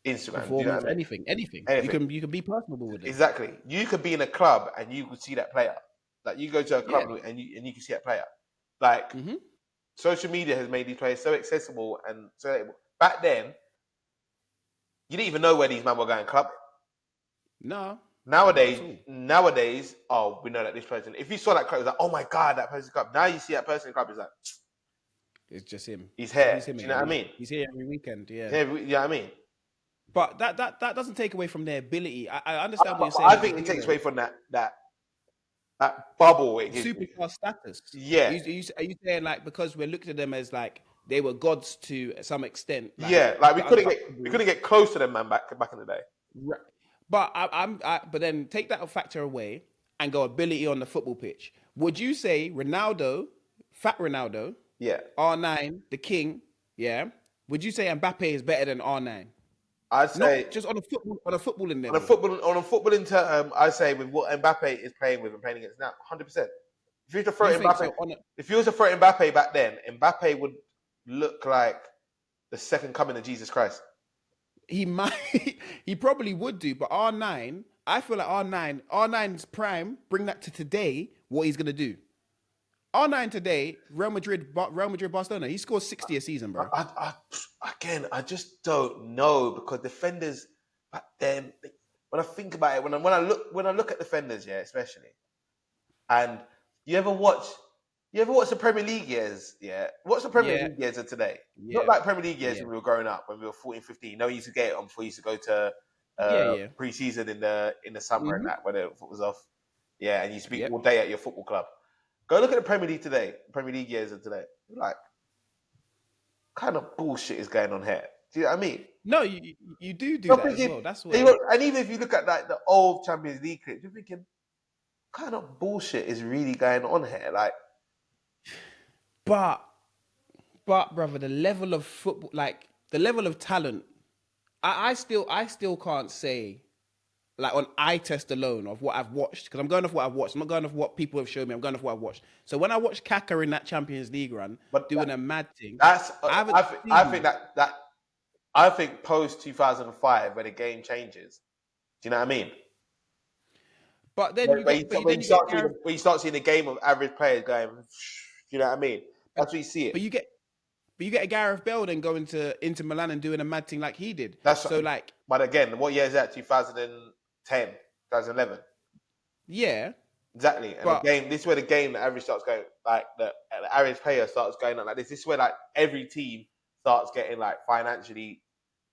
Instagram. Do you know Performance, what I mean? anything. Anything. You can be personable with them. Exactly. You could be in a club and you could see that player. Like you go to a Yeah. club and you can see that player. Like social media has made these players so accessible and so back then you didn't even know where these men were going clubbing. No. Nowadays, oh, we know that this person. If you saw that club, it's like, oh my god, that person's club. Now you see that person in club, it's like, It's just him. he's here. He's him. Do you know what I mean? He's here every weekend. Yeah. Yeah, you know what I mean. But that doesn't take away from their ability. I understand what you're saying. I think it takes away from that bubble it gives you. Superstar status. Yeah. Are you saying like because we're looking at them as like they were gods to some extent? Like, yeah, like we couldn't get close to them, man, back in the day. Right. But but then take that factor away and go ability on the football pitch. Would you say Ronaldo, fat Ronaldo, Yeah, R9, the king, yeah? Would you say Mbappe is better than R9? I'd say Not just on a footballing level. on a footballing term, I say with what Mbappe is playing with and playing against now, 100%. If you was to throw Mbappe, if you was to throw Mbappe back then, Mbappe would look like the second coming of Jesus Christ. He might, he probably would do, but R9, I feel like R9's prime, bring that to today, what he's gonna do. R9 today, Real Madrid, Barcelona, he scores 60 a season, bro. I just don't know because defenders back then, when I think about it, when I look at defenders, yeah, especially, and you ever watch the Premier League years, yeah? What's the Premier League years of today? Yeah. Not like Premier League years when we were growing up, when we were 14, 15. No, we used to get it on before we used to go to pre-season in the summer and that, when the foot was off. Yeah, and you speak all day at your football club. Go look at the Premier League today, Premier League years of today. You're like, kind of bullshit is going on here? Do you know what I mean? No, you do that as well. That's what. And even if you look at like the old Champions League clips, you're thinking, kind of bullshit is really going on here? Like, but brother, the level of football, like the level of talent, I still can't say, like on eye test alone of what I've watched, because I'm going off what I've watched. I'm not going off what people have shown me. I'm going off what I've watched. So when I watched Kaka in that Champions League run, doing a mad thing, I think post 2005 where the game changes. Do you know what I mean? But then when you start seeing the game of average players going, You know what I mean? That's what you see But it. you get a Gareth Bale then going to Inter Milan and doing a mad thing like he did. That's So like, but again, what year is that? 2010, 2011. yeah, Exactly. And the but game, this is where the game, the average starts going, like the average player starts going on like this. This is where like every team starts getting like financially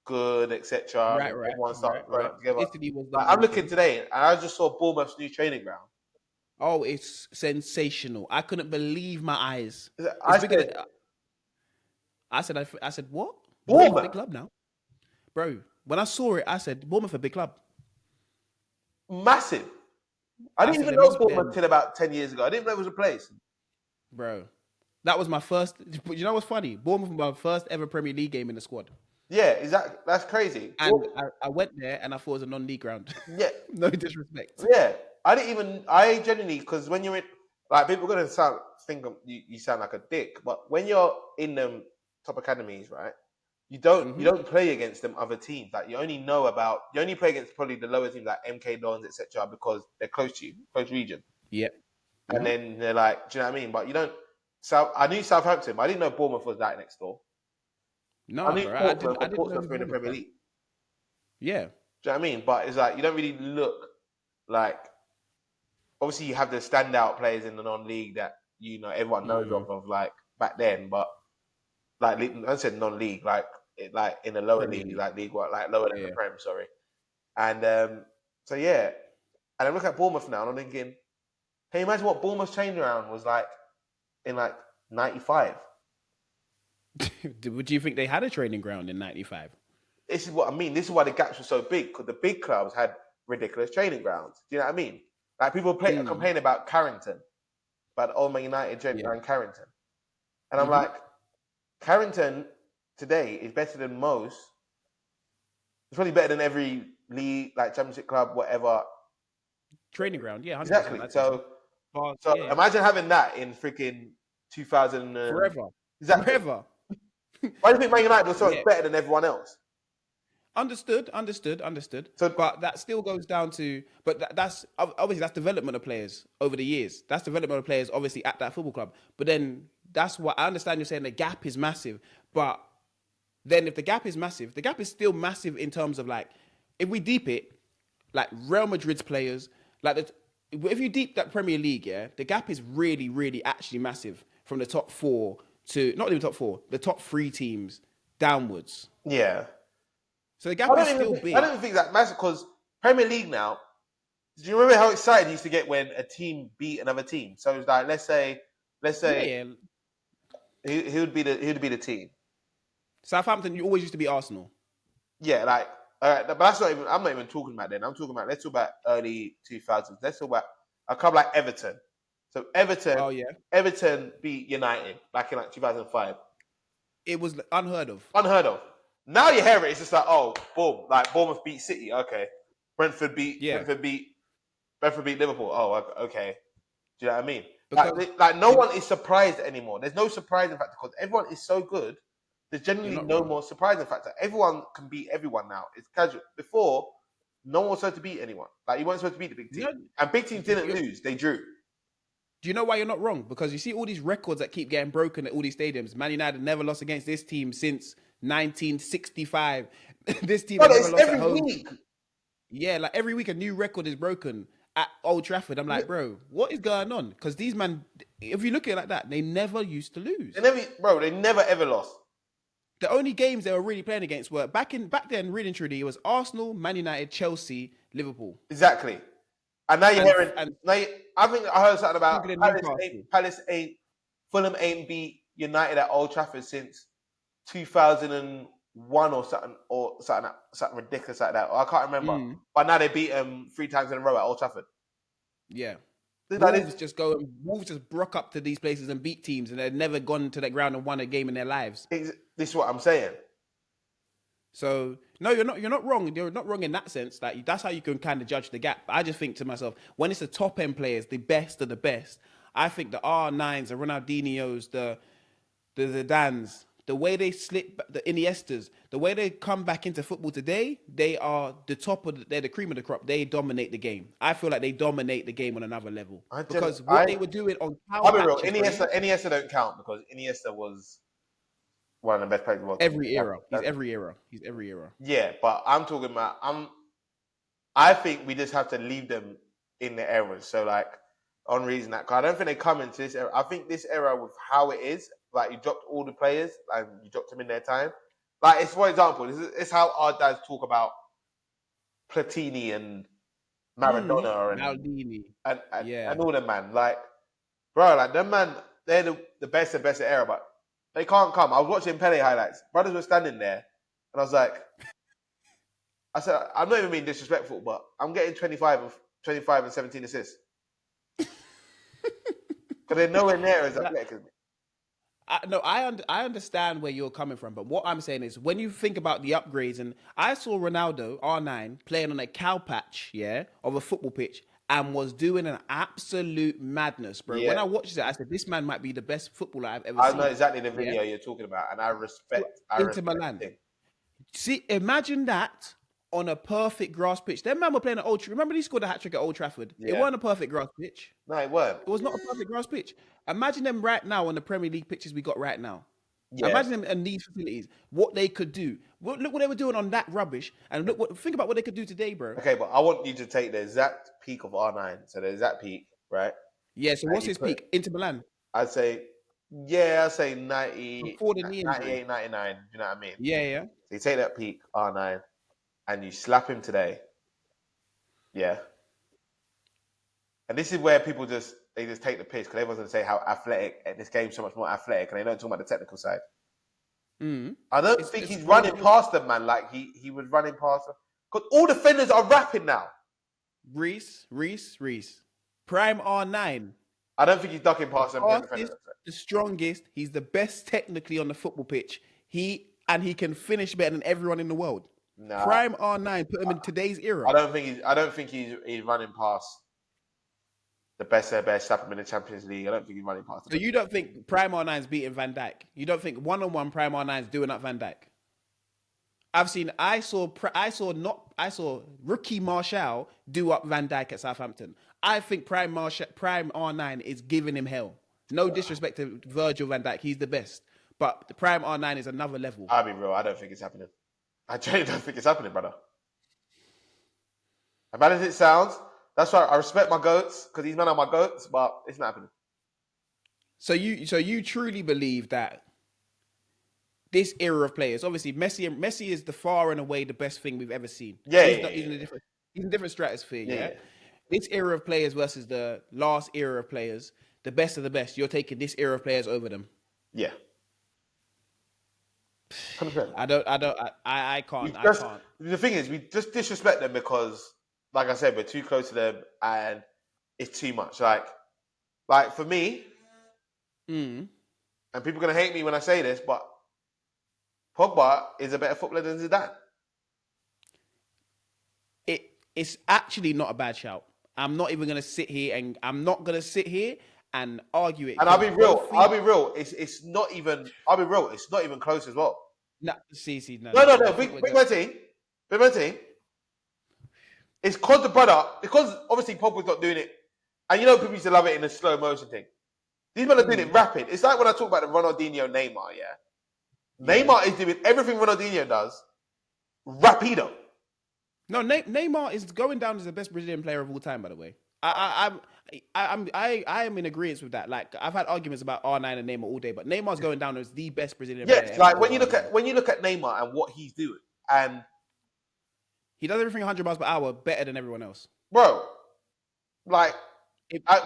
good, etc. And right, then right, everyone starts right, growing right. up together. Italy was the Like I'm main looking thing. today and I just saw Bournemouth's new training ground. Oh, it's sensational! I couldn't believe my eyes. I It's bigger said, than I said what? Bournemouth a big Bournemouth, club now, bro. When I saw it, I said Bournemouth a big club. massive. I I didn't said even let know me Bournemouth then, till about 10 years ago. I didn't know it was a place. bro. That was my first. You know what's funny? Bournemouth was my first ever Premier League game in the squad, Yeah, exactly. That's crazy. and I went there and I thought it was a non-league ground. Yeah, No disrespect. yeah. I didn't even, I genuinely, because when you're in, like, people are going to you sound like a dick, but when you're in them top academies, right? You Hmm. don't play against them other teams. Like you only play against probably the lower teams like MK Dons, etc. because they're close to you, close region. Yep. And Hmm. then they're like, do you know what I mean? But you don't. I knew Southampton, but I didn't know Bournemouth was right next door. I No, knew bro. Portsmouth, I but didn't know Portsmouth who were in the Bournemouth Premier were. League. Yeah. Do you know what I mean? But it's like you don't really look like. Obviously, you have the standout players in the non-league that everyone knows Mm. of like back then. But like I said, non-league, like in the lower Premier league, League. like league what, like lower than Yeah, the yeah. Prem. Sorry. And so yeah, and I look at Bournemouth now, and I'm thinking, can you imagine what Bournemouth's training around was like in like '95? Would you think they had a training ground in '95? This is what I mean. This is why the gaps were so big because the big clubs had ridiculous training grounds. Do you know what I mean? Like people Mm. complain about Carrington, about the Old Man United training Yeah. ground Carrington, and I'm Hmm. like, Carrington today is better than most. It's probably better than every league, like Championship club, whatever. Training ground. Yeah, 100%. Exactly. I'd say so. So Yeah, yeah. imagine having that in freaking 2000. Forever. Exactly. Forever. Why do you think Man United was so much Yeah. better than everyone else? Understood, understood, understood. So But that still goes down to, but that's obviously that's development of players over the years. That's development of players, obviously at that football club. But then that's what I understand. You're saying the gap is massive, but then if the gap is massive, the gap is still massive in terms of like, if we deep it, like Real Madrid's players, like if you deep that Premier League, yeah, the gap is really, really actually massive from the top four to not even top four, the top three teams downwards. yeah, So the gap is still I big. don't even think that matters because Premier League now. Do you remember how excited you used to get when a team beat another team? So it's like let's Yeah, say yeah. he would be the team. Southampton, you always used to be Arsenal. Yeah, like but that's not even. I'm not even talking about then. I'm talking about let's talk about early 2000s. Let's talk about a club like Everton. So Oh yeah, Everton beat United back in like 2005. it was unheard of. Unheard of. Now you hear it, it's just like, oh, boom, like Bournemouth beat City. Okay, Brentford beat Yeah, Brentford beat Liverpool. Oh, okay. Do you know what I mean? because Like no you know, one is surprised anymore. There's no surprising factor because everyone is so good. There's you're generally not no wrong. more surprising factor. Everyone can beat everyone now. It's casual. Before, no one was supposed to beat anyone. Like you weren't supposed to beat the big team, No, and big teams didn't you, lose. They drew. do you know why you're not wrong? Because you see all these records that keep getting broken at all these stadiums. Man United never lost against this team since 1965. This team But has never it's lost at every home. week. Yeah, like every week a new record is broken at Old Trafford. I'm like, bro, what is going on? Because these man, if you look at it like that, they never used to lose. They never ever lost. The only games they were really playing against were back then, really and truly, it was Arsenal, Man United, Chelsea, Liverpool, Exactly. And now you're and hearing. and I think I heard something about England, Newcastle. Palace ain't Fulham ain't beat United at Old Trafford since 2001 or something ridiculous like that. Or I can't remember. Mm, But now they beat them 3 times in a row at Old Trafford. yeah. Like this, Wolves just broke up to these places and beat teams, and they've never gone to that ground and won a game in their lives. this is what I'm saying. So no, you're not wrong. You're not wrong in that sense. Like that's how you can kind of judge the gap. But I just think to myself, when it's the top end players, the best of the best, I think the R9s, the Ronaldinhos, the Zidanes, the way they slip, the Iniestas, the way they come back into football today, they are the top of, they're the cream of the crop. They dominate the game. I feel like they dominate the game on another level because what they were doing on cow I'll be real. patches, bro, Iniesta don't count because Iniesta was one of the best players in the world. every era. He's every era. He's every era. Yeah, but I'm talking about. I think we just have to leave them in the eras. So like on reason that, cause I don't think they come into this era. I think this era with how it is, like you dropped all the players and you dropped them in their time. Like it's for example, it's how our dads talk about Platini and Maradona and Maldini. and all them man. Like bro, like them man, they're the best of the era, but they can't come. I was watching Pele highlights. Brothers were standing there, and I was like, I said, I'm not even being disrespectful, but I'm getting 25 and 17 assists. Because they're nowhere near as athletic as me. I understand where you're coming from, but what I'm saying is when you think about the upgrades, and I saw Ronaldo R9 playing on a cow patch, of a football pitch, and was doing an absolute madness, bro. Yeah. When I watched it, I said, "This man might be the best footballer I've ever seen." I know exactly the video you're talking about, and I respect Milan. him. See, imagine that on a perfect grass pitch. Them man were playing at Old Trafford. Remember, he scored a hat trick at Old Trafford. Yeah. It wasn't a perfect grass pitch. No, it weren't. It was not a perfect grass pitch. Imagine them right now on the Premier League pitches we got right now. Yeah. Imagine them in these facilities, what they could do. Look what they were doing on that rubbish, and think about what they could do today, bro. Okay, but I want you to take the exact peak of R9. So the exact peak, right? Yeah, so what's his peak? Inter Milan. I'd say 90, Before the knee injury. 98, 99. You know what I mean? Yeah. So you take that peak, R9, and you slap him today. Yeah. And this is where people just take the piss because everyone's going to say how athletic, and this game's so much more athletic, and they don't talk about the technical side. I don't think he's running past them, man, like he was running past them. Because all defenders are rapping now. Reice. Prime R9. I don't think he's ducking past them. The strongest. He's the best technically on the football pitch. He can finish better than everyone in the world. Nah, Prime R9. Put him in today's era. I don't think he's running past the best of the best. Slap him in the Champions League. I don't think he's running past. So you don't think Prime R9 is beating Van Dijk? You don't think one-on-one Prime R9 is doing up Van Dijk? I saw rookie Martial do up Van Dijk at Southampton. I think Prime R9 is giving him hell. No disrespect to Virgil van Dijk, he's the best. But the Prime R9 is another level. I'll be real, I don't think it's happening. I genuinely don't think it's happening, brother. As bad as it sounds, that's why I respect my GOATs, because these men are my GOATs, but it's not happening. So you truly believe that this era of players, obviously Messi is the far and away the best thing we've ever seen. He's in a different stratosphere, yeah? This era of players versus the last era of players, the best of the best, you're taking this era of players over them. Yeah. 100%. I can't. The thing is, we just disrespect them because, like I said, we're too close to them and it's too much. Like for me, and people are going to hate me when I say this, but Pogba is a better footballer than Zidane. It's actually not a bad shout. I'm not even going to sit here and argue it. And I'll be real. It's not even. I'll be real. It's not even close as well. No. Big man team. It's because obviously Pogba's not doing it, and people used to love it in a slow motion thing. These men are doing it rapid. It's like when I talk about the Ronaldinho Neymar. Neymar is doing everything Ronaldinho does, rapido. No, Neymar is going down as the best Brazilian player of all time. By the way, I am in agreement with that. Like I've had arguments about R9 and Neymar all day, but Neymar's going down as the best Brazilian player. Yes, like when you look at Neymar and what he's doing, and he does everything 100 miles per hour better than everyone else, bro. Like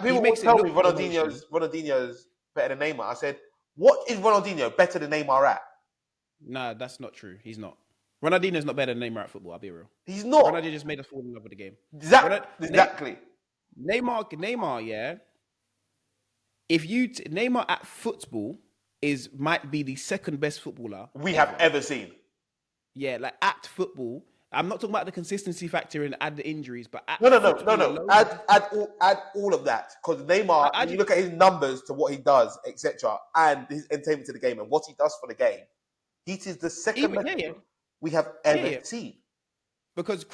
people will tell me Ronaldinho's better than Neymar. I said, what is Ronaldinho better than Neymar at? Nah, that's not true. He's not. Ronaldinho's not better than Neymar at football, I'll be real. He's not. Ronaldinho just made us fall in love with the game. Exactly. Neymar, yeah. Neymar at football might be the second best footballer we have ever seen. Yeah, like at football, I'm not talking about the consistency factor and add the injuries, but at No. football alone, Add all of that, because Neymar, I when you just look at his numbers to what he does, etc., and his entertainment to the game and what he does for the game, he is the second even best yeah, we have yeah, ever yeah. seen. Because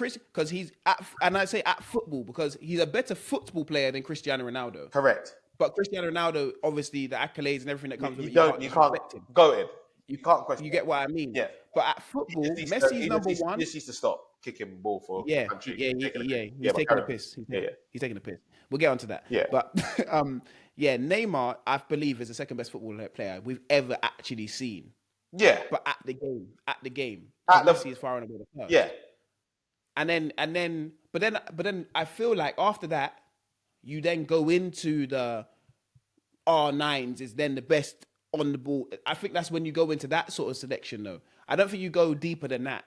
he's at, and I say at football because he's a better football player than Cristiano Ronaldo. Correct. But Cristiano Ronaldo, obviously, the accolades and everything that comes with You it, you don't, can't you can't disrespect him. go in. You You can't question you that. get what I mean? Yeah. But at football, Messi's number He one. just needs to stop kicking ball for Yeah, country. he's But taking carry a on. piss. Yeah. He's taking a piss. We'll get onto that. Yeah. But yeah, Neymar, I believe, is the second best football player we've ever actually seen. Yeah. But at the game, At the- Messi is far and away the first. Yeah. But then I feel like after that, you then go into the R9s is then the best on the ball. I think that's when you go into that sort of selection, though. I don't think you go deeper than that.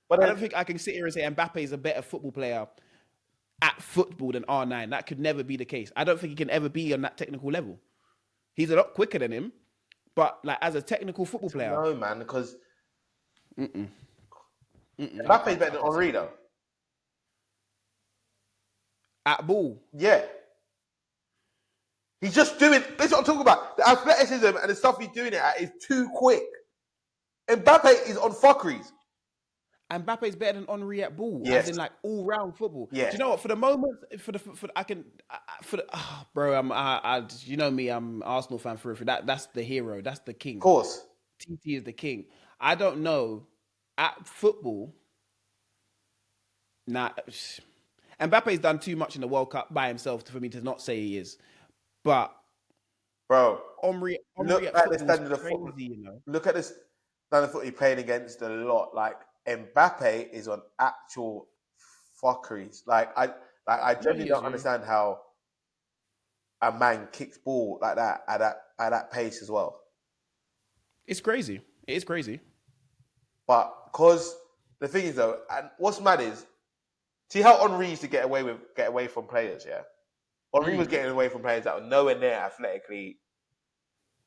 But I don't think I can sit here and say Mbappe is a better football player at football than R9. That could never be the case. I don't think he can ever be on that technical level. He's a lot quicker than him, but like as a technical football player, no, man, because Mbappe's better than Henri, though. at ball. Yeah. He's just doing. That's what I'm talking about. The athleticism and the stuff he's doing it at is too quick. Mbappe is on fuckeries. And Mbappe is better than Henri at ball, Yes. as in like all round football. Yes. Do you know what? For the moment, you know me, I'm Arsenal fan for that's the hero, that's the king. Of course. TT is the king. I don't know at football. Nah, Mbappe's done too much in the World Cup by himself for me to not say he is. But Bro, Henri look at at the football standard is of football. crazy, you know. Look at this standard of football he played against a lot. Like Mbappe is on actual fuckeries. I genuinely don't understand how a man kicks ball like that at that pace as well. It's crazy. It is crazy. But because the thing is though, and what's mad is, see how Henri used to get away from players, yeah? Henri was getting away from players that were nowhere near athletically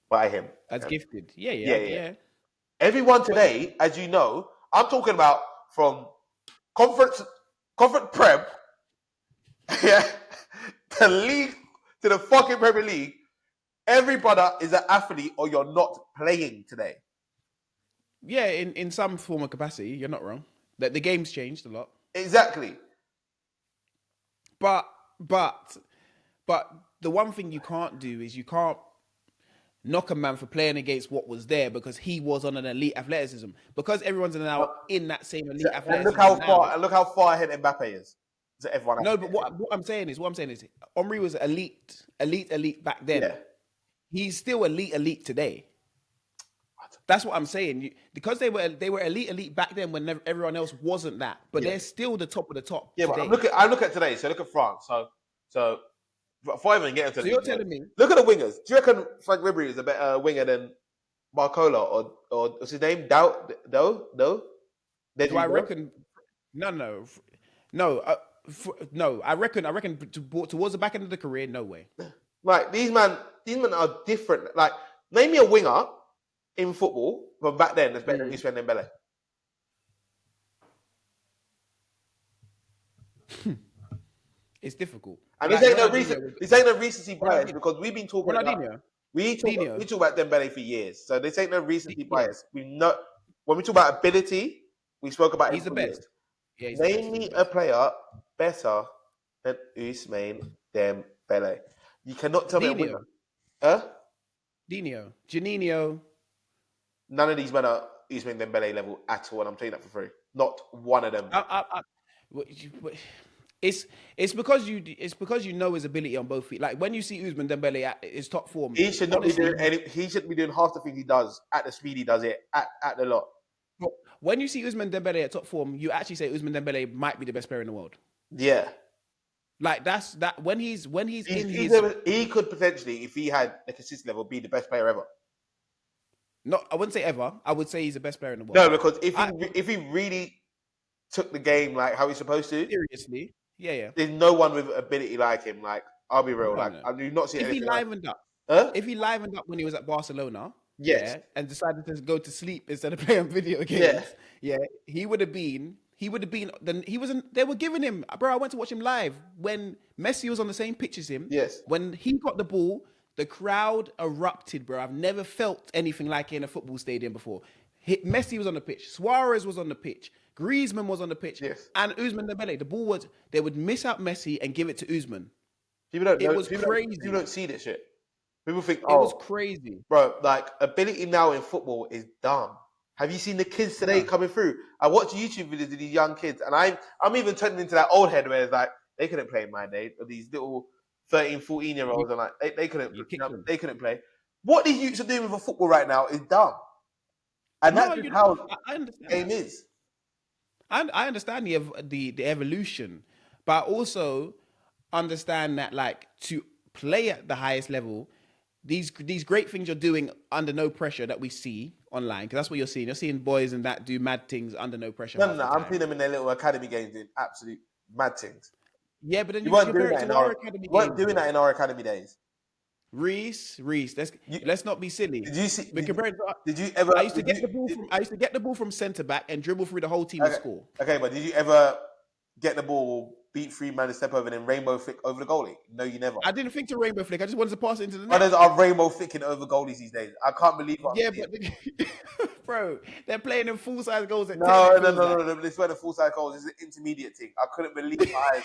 by him. That's gifted. Yeah. Everyone today, as you know, I'm talking about from conference prem, yeah, the league to the fucking Premier League. Every brother is an athlete, or you're not playing today. Yeah, in some form of capacity, you're not wrong. The game's changed a lot. Exactly. But the one thing you can't do is you can't knock a man for playing against what was there because he was on an elite athleticism. Because everyone's now in that same elite athleticism. And look how far ahead Mbappe is. To everyone. No, but what I'm saying is, Henri was elite back then. Yeah. He's still elite today. That's what I'm saying. Because they were elite back then when everyone else wasn't that. But they're still the top of the top. Yeah, today. but I look at today. So look at France. So before I even get into you're telling me? Look at the wingers. Do you reckon Frank Ribery is a better winger than Barcola or what's his name? Do? Do I reckon? No. No. I reckon towards the back end of the career, no way. Like these men are different. Like name me a winger in football from back then that's better than Ousmane Dembele. It's difficult. And this ain't no recency bias because we've been talking about we talk about Dembele for years. So this ain't no recency bias. We know when we talk about ability, we spoke about he's the best. Yeah, name me a player better than Ousmane Dembele. You cannot tell me a winner. Huh? Dino, Janino. None of these men are Ousmane Dembele level at all, and I'm telling you that for free. Not one of them. It's because you know his ability on both feet. Like when you see Ousmane Dembele at his top form, he shouldn't be doing half the things he does at the speed he does it at the lot. When you see Ousmane Dembele at top form, you actually say Ousmane Dembele might be the best player in the world. Yeah. Like that's when he's he could potentially, if he had a consistent level, be the best player ever. No, I wouldn't say ever. I would say he's the best player in the world. No, because if he really took the game like how he's supposed to, seriously, yeah. There's no one with ability like him. Like I'll be real, I do not see if anything. He livened up. Huh? If he livened up when he was at Barcelona, yes, and decided to go to sleep instead of playing video games, he would have been he would have been. Then he wasn't. They were giving him, bro. I went to watch him live when Messi was on the same pitch as him. Yes. When he got the ball, the crowd erupted, bro. I've never felt anything like it in a football stadium before. Messi was on the pitch. Suarez was on the pitch. Griezmann was on the pitch. Yes. And Ousmane Dembele. The ball was. They would miss out Messi and give it to Ousmane. People don't know. It was crazy. People don't see this shit. People think, It was crazy. bro, like ability now in football is dumb. Have you seen the kids today coming through? I watch YouTube videos of these young kids, and I'm even turning into that old head where it's like they couldn't play in my day. Or these little 13, 14-year-olds, and like they couldn't, they couldn't play. What these youths are doing with a football right now is dumb, and that's just how the game is. I understand the evolution, but I also understand that, like, to play at the highest level, these great things you're doing under no pressure that we see online, because that's what you're seeing. You're seeing boys and that do mad things under no pressure. No, I'm seeing them in their little academy games doing absolute mad things. Yeah, but then you weren't doing that in our academy. You weren't doing that in our academy days. Reice, let's not be silly. Did you see? Did you ever? I used to get the ball from centre back and dribble through the whole team and score. Okay, but did you ever get the ball, beat 3 man, and step over, and then rainbow flick over the goalie? No, you never. I didn't think to rainbow flick. I just wanted to pass it into the net. Others are rainbow flicking over goalies these days. I can't believe what I'm seeing. Bro, they're playing in full size goals. No. This weren't a full size goals. This is an intermediate thing. I couldn't believe my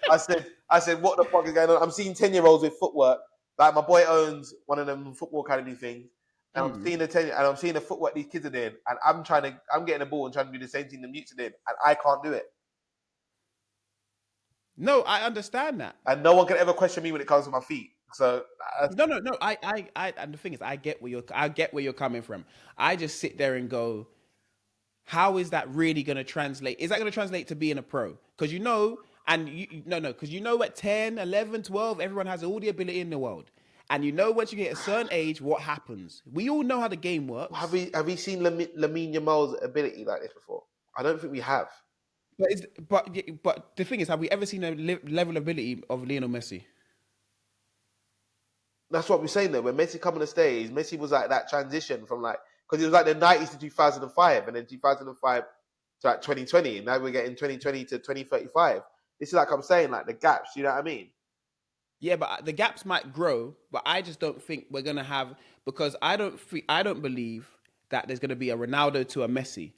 eyes. I said, what the fuck is going on? I'm seeing 10-year-olds with footwork. Like, my boy owns one of them football academy things, and I'm seeing the footwork these kids are doing, and I'm getting the ball and trying to do the same thing the mutes are doing, and I can't do it. No, I understand that, and no one can ever question me when it comes to my feet. So no. I and the thing is, I get where you're coming from. I just sit there and go, how is that really going to translate? Is that going to translate to being a pro? Because because at 10, 11, 12, everyone has all the ability in the world. And once you get a certain age, what happens? We all know how the game works. Have we seen Lamine Yamal's ability like this before? I don't think we have. But the thing is, have we ever seen a level of ability of Lionel Messi? That's what we're saying though. When Messi come on the stage, Messi was like that transition from because it was like the 90s to 2005, and then 2005 to 2020, and now we're getting 2020 to 2035. This is like I'm saying, like the gaps. You know what I mean? Yeah, but the gaps might grow, but I just don't think we're gonna have, because I don't believe that there's gonna be a Ronaldo to a Messi.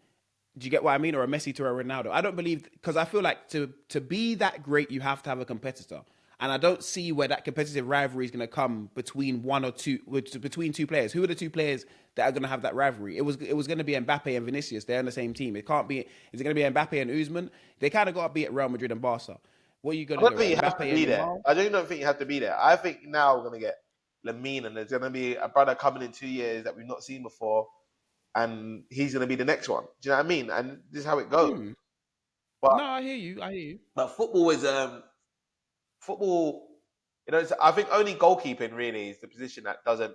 Do you get what I mean? Or a Messi to a Ronaldo. I don't believe, because I feel like to be that great, you have to have a competitor. And I don't see where that competitive rivalry is going to come between between two players. Who are the two players that are going to have that rivalry? It was going to be Mbappe and Vinicius. They're on the same team. It can't be. Is it going to be Mbappe and Ousmane? They kind of got to be at Real Madrid and Barca. What are you going to do? I don't think you have to be there. I don't think you have to be there. I think now we're going to get Lamine, and there's going to be a brother coming in 2 years that we've not seen before, and he's going to be the next one. Do you know what I mean? And this is how it goes. But, no, I hear you. But football is football. I think only goalkeeping really is the position that doesn't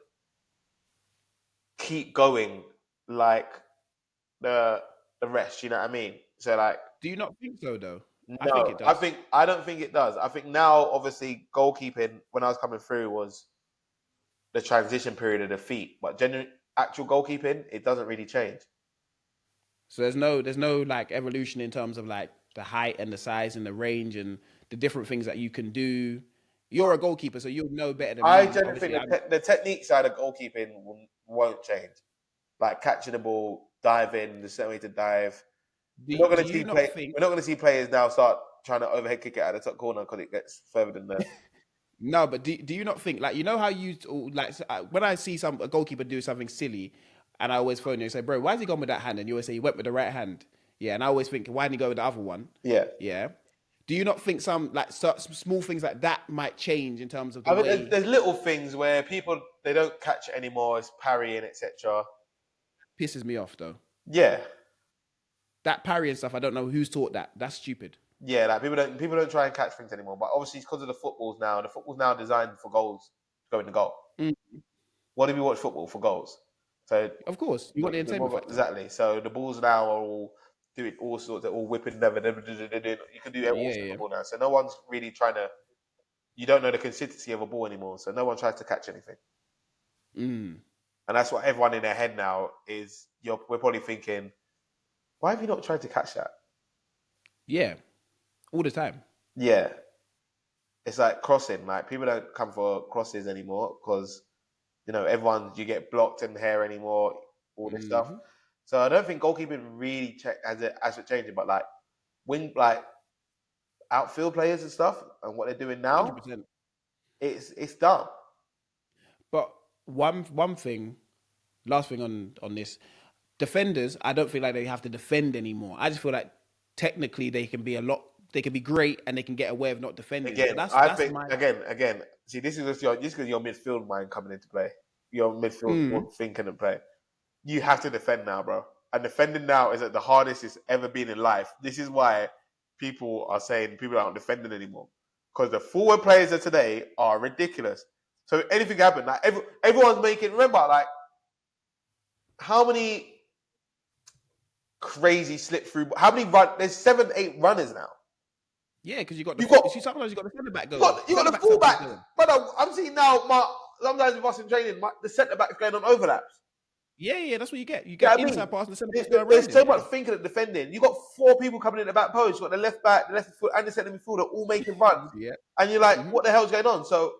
keep going like the rest. You know what I mean? So do you not think so though? No, I think it does. I don't think it does. I think now, obviously, goalkeeping when I was coming through was the transition period of the feet, but actual goalkeeping, it doesn't really change. So there's no like evolution in terms of like the height and the size and the range and the different things that you can do. You're a goalkeeper, so you'll know better than me. I generally think the technique side of goalkeeping won't change. Like catching the ball, diving, the same way to dive. We're not going to see players now start trying to overhead kick it out of the top corner because it gets further than that. No, but do you not think, like, how you when I see a goalkeeper do something silly, and I always phone you and say, bro, why has he gone with that hand? And you always say he went with the right hand. Yeah, and I always think, why didn't he go with the other one? Yeah. Do you not think some small things like that might change in terms of the way? There's little things where people, they don't catch it anymore. It's parrying, etc. Pisses me off though. Yeah. That parrying stuff, I don't know who's taught that. That's stupid. Yeah, like people don't try and catch things anymore. But obviously, it's because of the footballs now. The football's now designed for goals to go in the goal. Mm-hmm. What do we watch football for? Goals. So of course, you want the entertainment factor. Exactly. So the balls now are all doing all sorts. They're all whipping. You can do all sorts of football now. So no one's really trying to. You don't know the consistency of a ball anymore. So no one tries to catch anything. Mm. And that's what everyone in their head now is. We're probably thinking, why have you not tried to catch that? Yeah, all the time. Yeah, it's like crossing. Like people don't come for crosses anymore because everyone you get blocked in the hair anymore. All this stuff. Mm-hmm. So I don't think goalkeeping really as it changing, but like wing like outfield players and stuff and what they're doing now, 100%. it's dumb. But one thing, last thing on this, defenders, I don't feel like they have to defend anymore. I just feel like technically they can be they can be great and they can get away with not defending. So Again, that's I that's think my again. See, this is just your midfield mind coming into play. Your midfield thinking and play. You have to defend now, bro. And defending now is at the hardest it's ever been in life. This is why people are saying people aren't defending anymore because the forward players of today are ridiculous. So if anything happened, like everyone's making. Remember, like how many crazy slip through? How many run? There's 7, 8 runners now. yeah, because you got the You got you see sometimes you got the centre back you going. got, you got Centre the backs have been fullback. going. But I'm seeing now. Sometimes with us in training, the centre back's going on overlaps. Yeah, that's what you get. You Yeah, get I mean, inside pass and the centre backs go there's around so him. much Yeah. thinking at defending. You got 4 people coming in the back post. You got the left back, the left foot, and the centre midfielder all making runs. Yeah. And you're like, Mm-hmm. what the hell's going on? So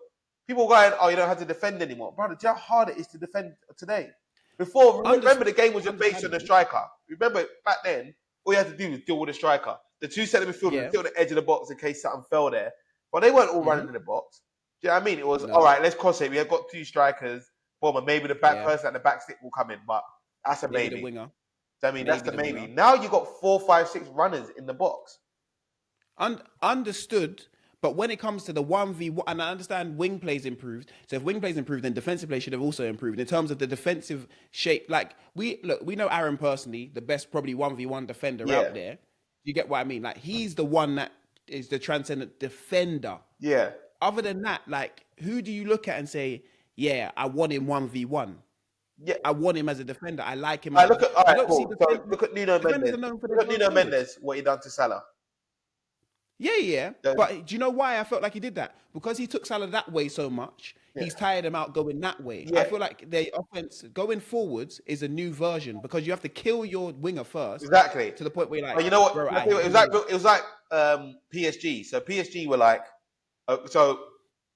people are going, oh, you don't have to defend anymore, brother. Do you know how hard it is to defend today? Before, remember the game was just based on the striker. Remember back then, all you had to do was deal with the striker. The 2 centre midfielders Yeah. still on the edge of the box in case something fell there, but they weren't all running in the box. Do you know what I mean? It was all right. Let's cross it. We have got 2 strikers. Boom, and maybe the back person at the back stick will come in, but that's a maybe. The winger. I mean, that's the maybe. Now you got 4, 5, 6 runners in the box. Understood. But when it comes to the 1v1, and I understand wing plays improved. So if wing plays improved, then defensive play should have also improved in terms of the defensive shape. Like we know Aaron personally, the best probably 1v1 defender out there. You get what I mean? Like he's the one that is the transcendent defender. Yeah. Other than that, like who do you look at and say, yeah, I want him 1v1? Yeah, I want him as a defender. I like him. Look at Nuno Mendes. Look at Nuno Mendes, what he done to Salah. Yeah. But do you know why I felt like he did that? Because he took Salah that way so much, he's tired him out going that way. Yeah. I feel like the offense going forwards is a new version because you have to kill your winger first. Exactly. To the point where you're like, but you know what? Bro, it was like PSG. So PSG were like, because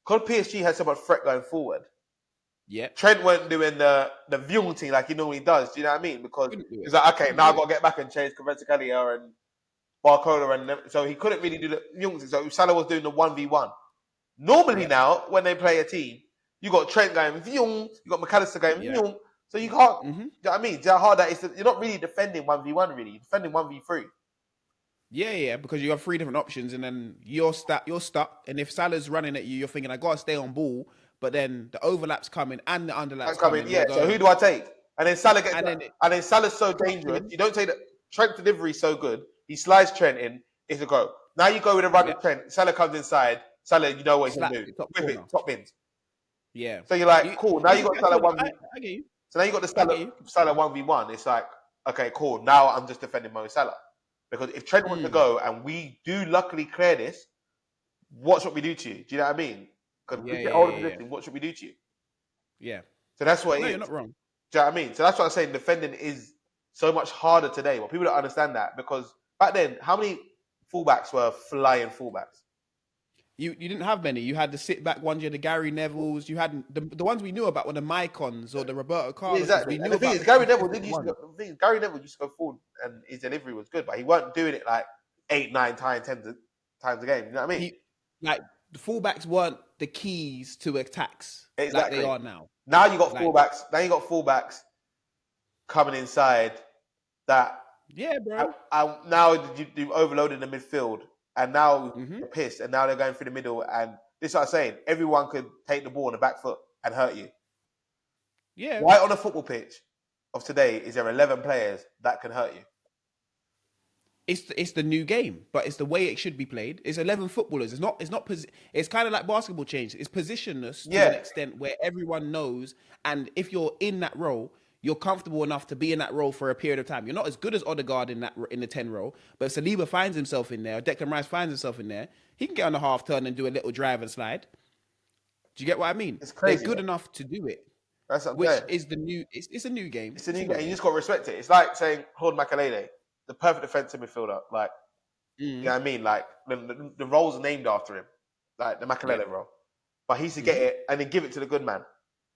PSG had so much threat going forward. Yeah. Trent weren't doing the viewing thing like he normally does. Do you know what I mean? Because he's like, okay, now I've got to get back and change Kvaratskhelia and Barcola, and so he couldn't really do the young thing. So Salah was doing the 1v1. Normally now, when they play a team, you got Trent going vyung, you got McAllister going vyung, so you can't. Do you know what I mean? Do you know how hard that is? You're not really defending 1v1, really. You're defending 1v3. Yeah, because you have 3 different options, and then you're stuck. And if Salah's running at you, you're thinking, I gotta stay on ball. But then the overlaps coming and the underlaps coming. Yeah. So who do I take? And then Salah gets. And then Salah's so dangerous. You don't take the Trent delivery so good. He slides Trent in. It's a go. Now you go with a run of Trent. Salah comes inside. Salah, you know what he's going to do. Whip it, top bins. Yeah. So you're like, cool. Now you got Salah 1v1. I get you. So now you got the Salah 1v1. It's like, okay, cool. Now I'm just defending Mo Salah. Because if Trent wants to go and we do luckily clear this, what should we do to you? Do you know what I mean? Because we get older position, what should we do to you? Yeah. So that's what it is. No, you're not wrong. Do you know what I mean? So that's what I'm saying. Defending is so much harder today. Well, people don't understand that because back then, how many fullbacks were flying fullbacks? You didn't have many. You had the sit back ones, you had the Gary Nevilles, you had the ones we knew about were the Maicons or the Roberto Carlos. Yeah, exactly. And the thing is, Gary Neville used to go forward and his delivery was good, but he weren't doing it like 8, 9 times, 10 times a game. You know what I mean? The fullbacks weren't the keys to attacks like they are now. Now you got fullbacks. Now you got fullbacks coming inside that. Yeah, bro. Now you've overloaded the midfield, and now they're pissed, and now they're going through the middle. And this is what I'm saying. Everyone could take the ball on the back foot and hurt you. Yeah. Why on a football pitch of today is there 11 players that can hurt you? It's the new game, but it's the way it should be played. It's 11 footballers. It's kind of like basketball change. It's positionless to an extent where everyone knows, and if you're in that role, you're comfortable enough to be in that role for a period of time. You're not as good as Odegaard in the 10 role, but if Saliba finds himself in there, or Declan Rice finds himself in there, he can get on the half turn and do a little drive and slide. Do you get what I mean? It's crazy. They're good enough to do it. That's what I'm which saying. is the new. It's a new game. It's a new game. You just got to respect it. It's like saying Claude Makelele, the perfect defensive midfielder. Like You know what I mean? Like the role's named after him, like the Yeah. Makalele role. But he used to get it and then give it to the good man.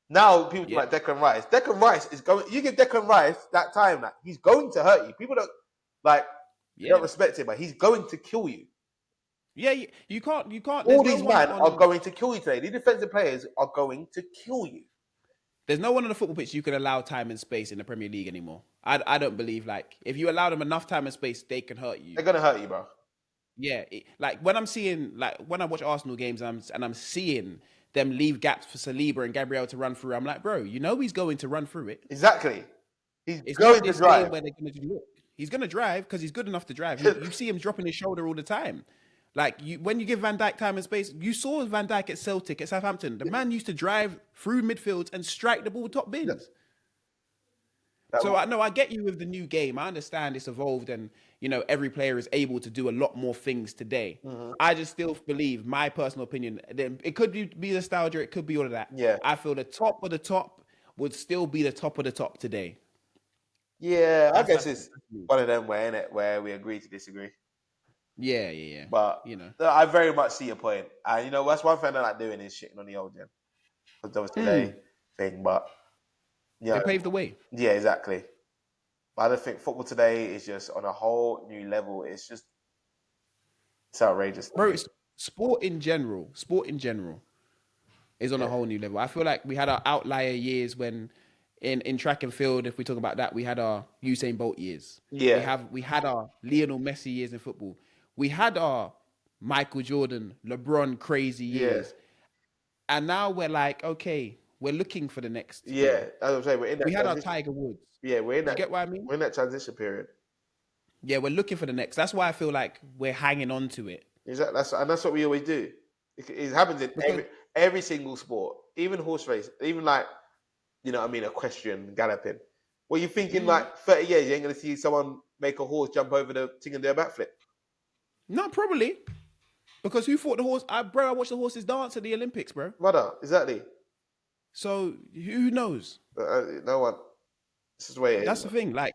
Now people talk about Declan Rice. Declan Rice is going. You give Declan Rice that time, like he's going to hurt you. People don't like. They don't respect him, but he's going to kill you. Yeah, you can't. All these men are going to kill you today. These defensive players are going to kill you. There's no one on the football pitch you can allow time and space in the Premier League anymore. I don't believe, like, if you allow them enough time and space, they can hurt you. They're gonna hurt you, bro. Yeah, like when I'm seeing, like when I watch Arsenal games and I'm seeing them leave gaps for Saliba and Gabriel to run through, I'm like, bro, you know he's going to run through it. Exactly. It's going not this to drive. game where they're going to look. He's going to drive because he's good enough to drive. You see him dropping his shoulder all the time. Like when you give Van Dijk time and space, you saw Van Dijk at Celtic, at Southampton. The man used to drive through midfields and strike the ball top bins. So I get you with the new game. I understand it's evolved and, you know, every player is able to do a lot more things today. I just still believe, my personal opinion, it could be nostalgia, it could be all of that. Yeah. I feel the top of the top would still be the top of the top today. Yeah, I guess it's one of them where we agree to disagree. Yeah. But you know, I very much see your point. And you know, that's one thing I like doing is shitting on the old gen. Because obviously they thing, but you know, they paved the way. Yeah, exactly. But I don't think football today is just on a whole new level. It's outrageous. Bro, it's sport in general is on a whole new level. I feel like we had our outlier years when in track and field, if we talk about that, we had our Usain Bolt years. Yeah. We had our Lionel Messi years in football. We had our Michael Jordan, LeBron crazy years. Yeah. And now we're like, okay, we're looking for the next. Yeah, as I'm saying, we're in that. We had our Tiger Woods. Yeah, we're in that. You get what I mean? We're in that transition period. Yeah, we're looking for the next. That's why I feel like we're hanging on to it. Exactly. That's what we always do. It happens in every single sport, even horse race, even like, you know what I mean, equestrian, galloping. Well, you think in like 30 years, you ain't going to see someone make a horse jump over the thing and do a backflip? No, probably. Because who fought the horse? I watched the horses dance at the Olympics, bro. Brother, exactly. So, who knows? No one. This is the way it is. That's the thing. Like,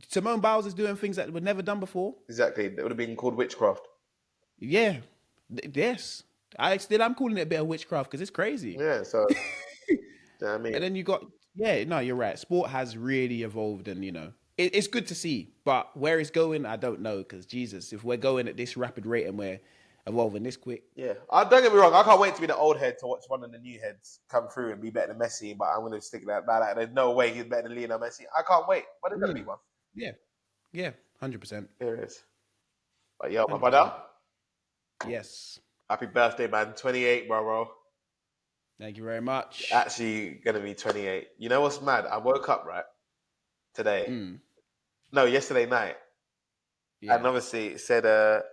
Simone Biles is doing things that were never done before. Exactly. It would have been called witchcraft. Yeah. Yes. I'm calling it a bit of witchcraft because it's crazy. Yeah, so... you know what I mean? And then you got... Yeah, no, you're right. Sport has really evolved and, you know, it's good to see. But where it's going, I don't know. Because, Jesus, if we're going at this rapid rate and we're evolving this quick... Yeah. Don't get me wrong. I can't wait to be the old head to watch one of the new heads come through and be better than Messi. But I'm going to stick that by that. There's no way he's better than Lionel Messi. I can't wait. But there's going to be one. Yeah. Yeah, 100%. There it is. But yo, my brother. Yes. Happy birthday, man. 28, bro. Thank you very much. Actually going to be 28. You know what's mad? I woke up, right, today. No, yesterday night. Yeah. And obviously it said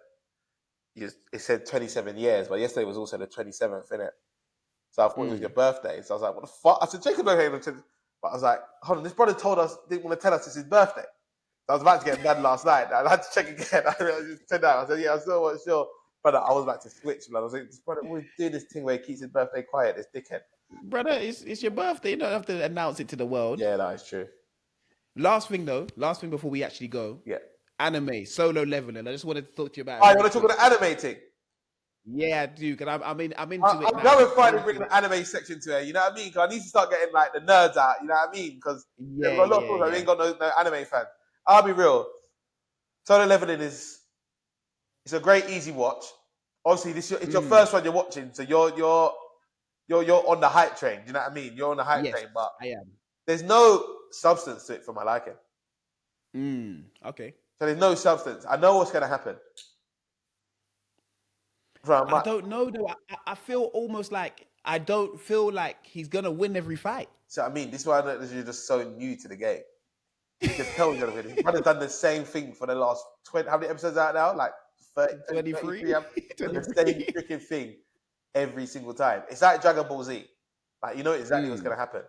27 years, but yesterday was also the 27th, innit? So I thought it was your birthday. So I was like, what the fuck? I said, Jacob's birthday. But I was like, hold on, this brother didn't want to tell us it's his birthday. So I was about to get mad last night. I had to check again. I just said that. I said, yeah, I still wasn't sure. Brother, I was about to switch. I was like, this brother always do this thing where he keeps his birthday quiet, this dickhead. Brother, it's your birthday. You don't have to announce it to the world. Yeah, that is true. Last thing before we actually go. Yeah. Anime, solo leveling. I just wanted to talk to you about it. Oh, you want to talk about the anime thing? Yeah, I do, because I'm into it I'm now. going to finally bring the anime section to it, you know what I mean? Because I need to start getting like the nerds out, you know what I mean? Because there's a lot of people that ain't got no anime fan. I'll be real. Solo leveling it's a great easy watch. Obviously, it's your first one you're watching, so you're on the hype train. Do you know what I mean? You're on the hype train, but I am. There's no substance to it for my liking. Okay. So there's no substance. I know what's going to happen. I don't know though. I feel almost like I don't feel like he's gonna win every fight. So I mean, this is why I know you're just so new to the game. You can tell you're gonna win. He's probably done the same thing for the last 20. How many episodes out now? Like 30, 23. The same freaking thing every single time. It's like Dragon Ball Z. Like you know exactly what's gonna happen.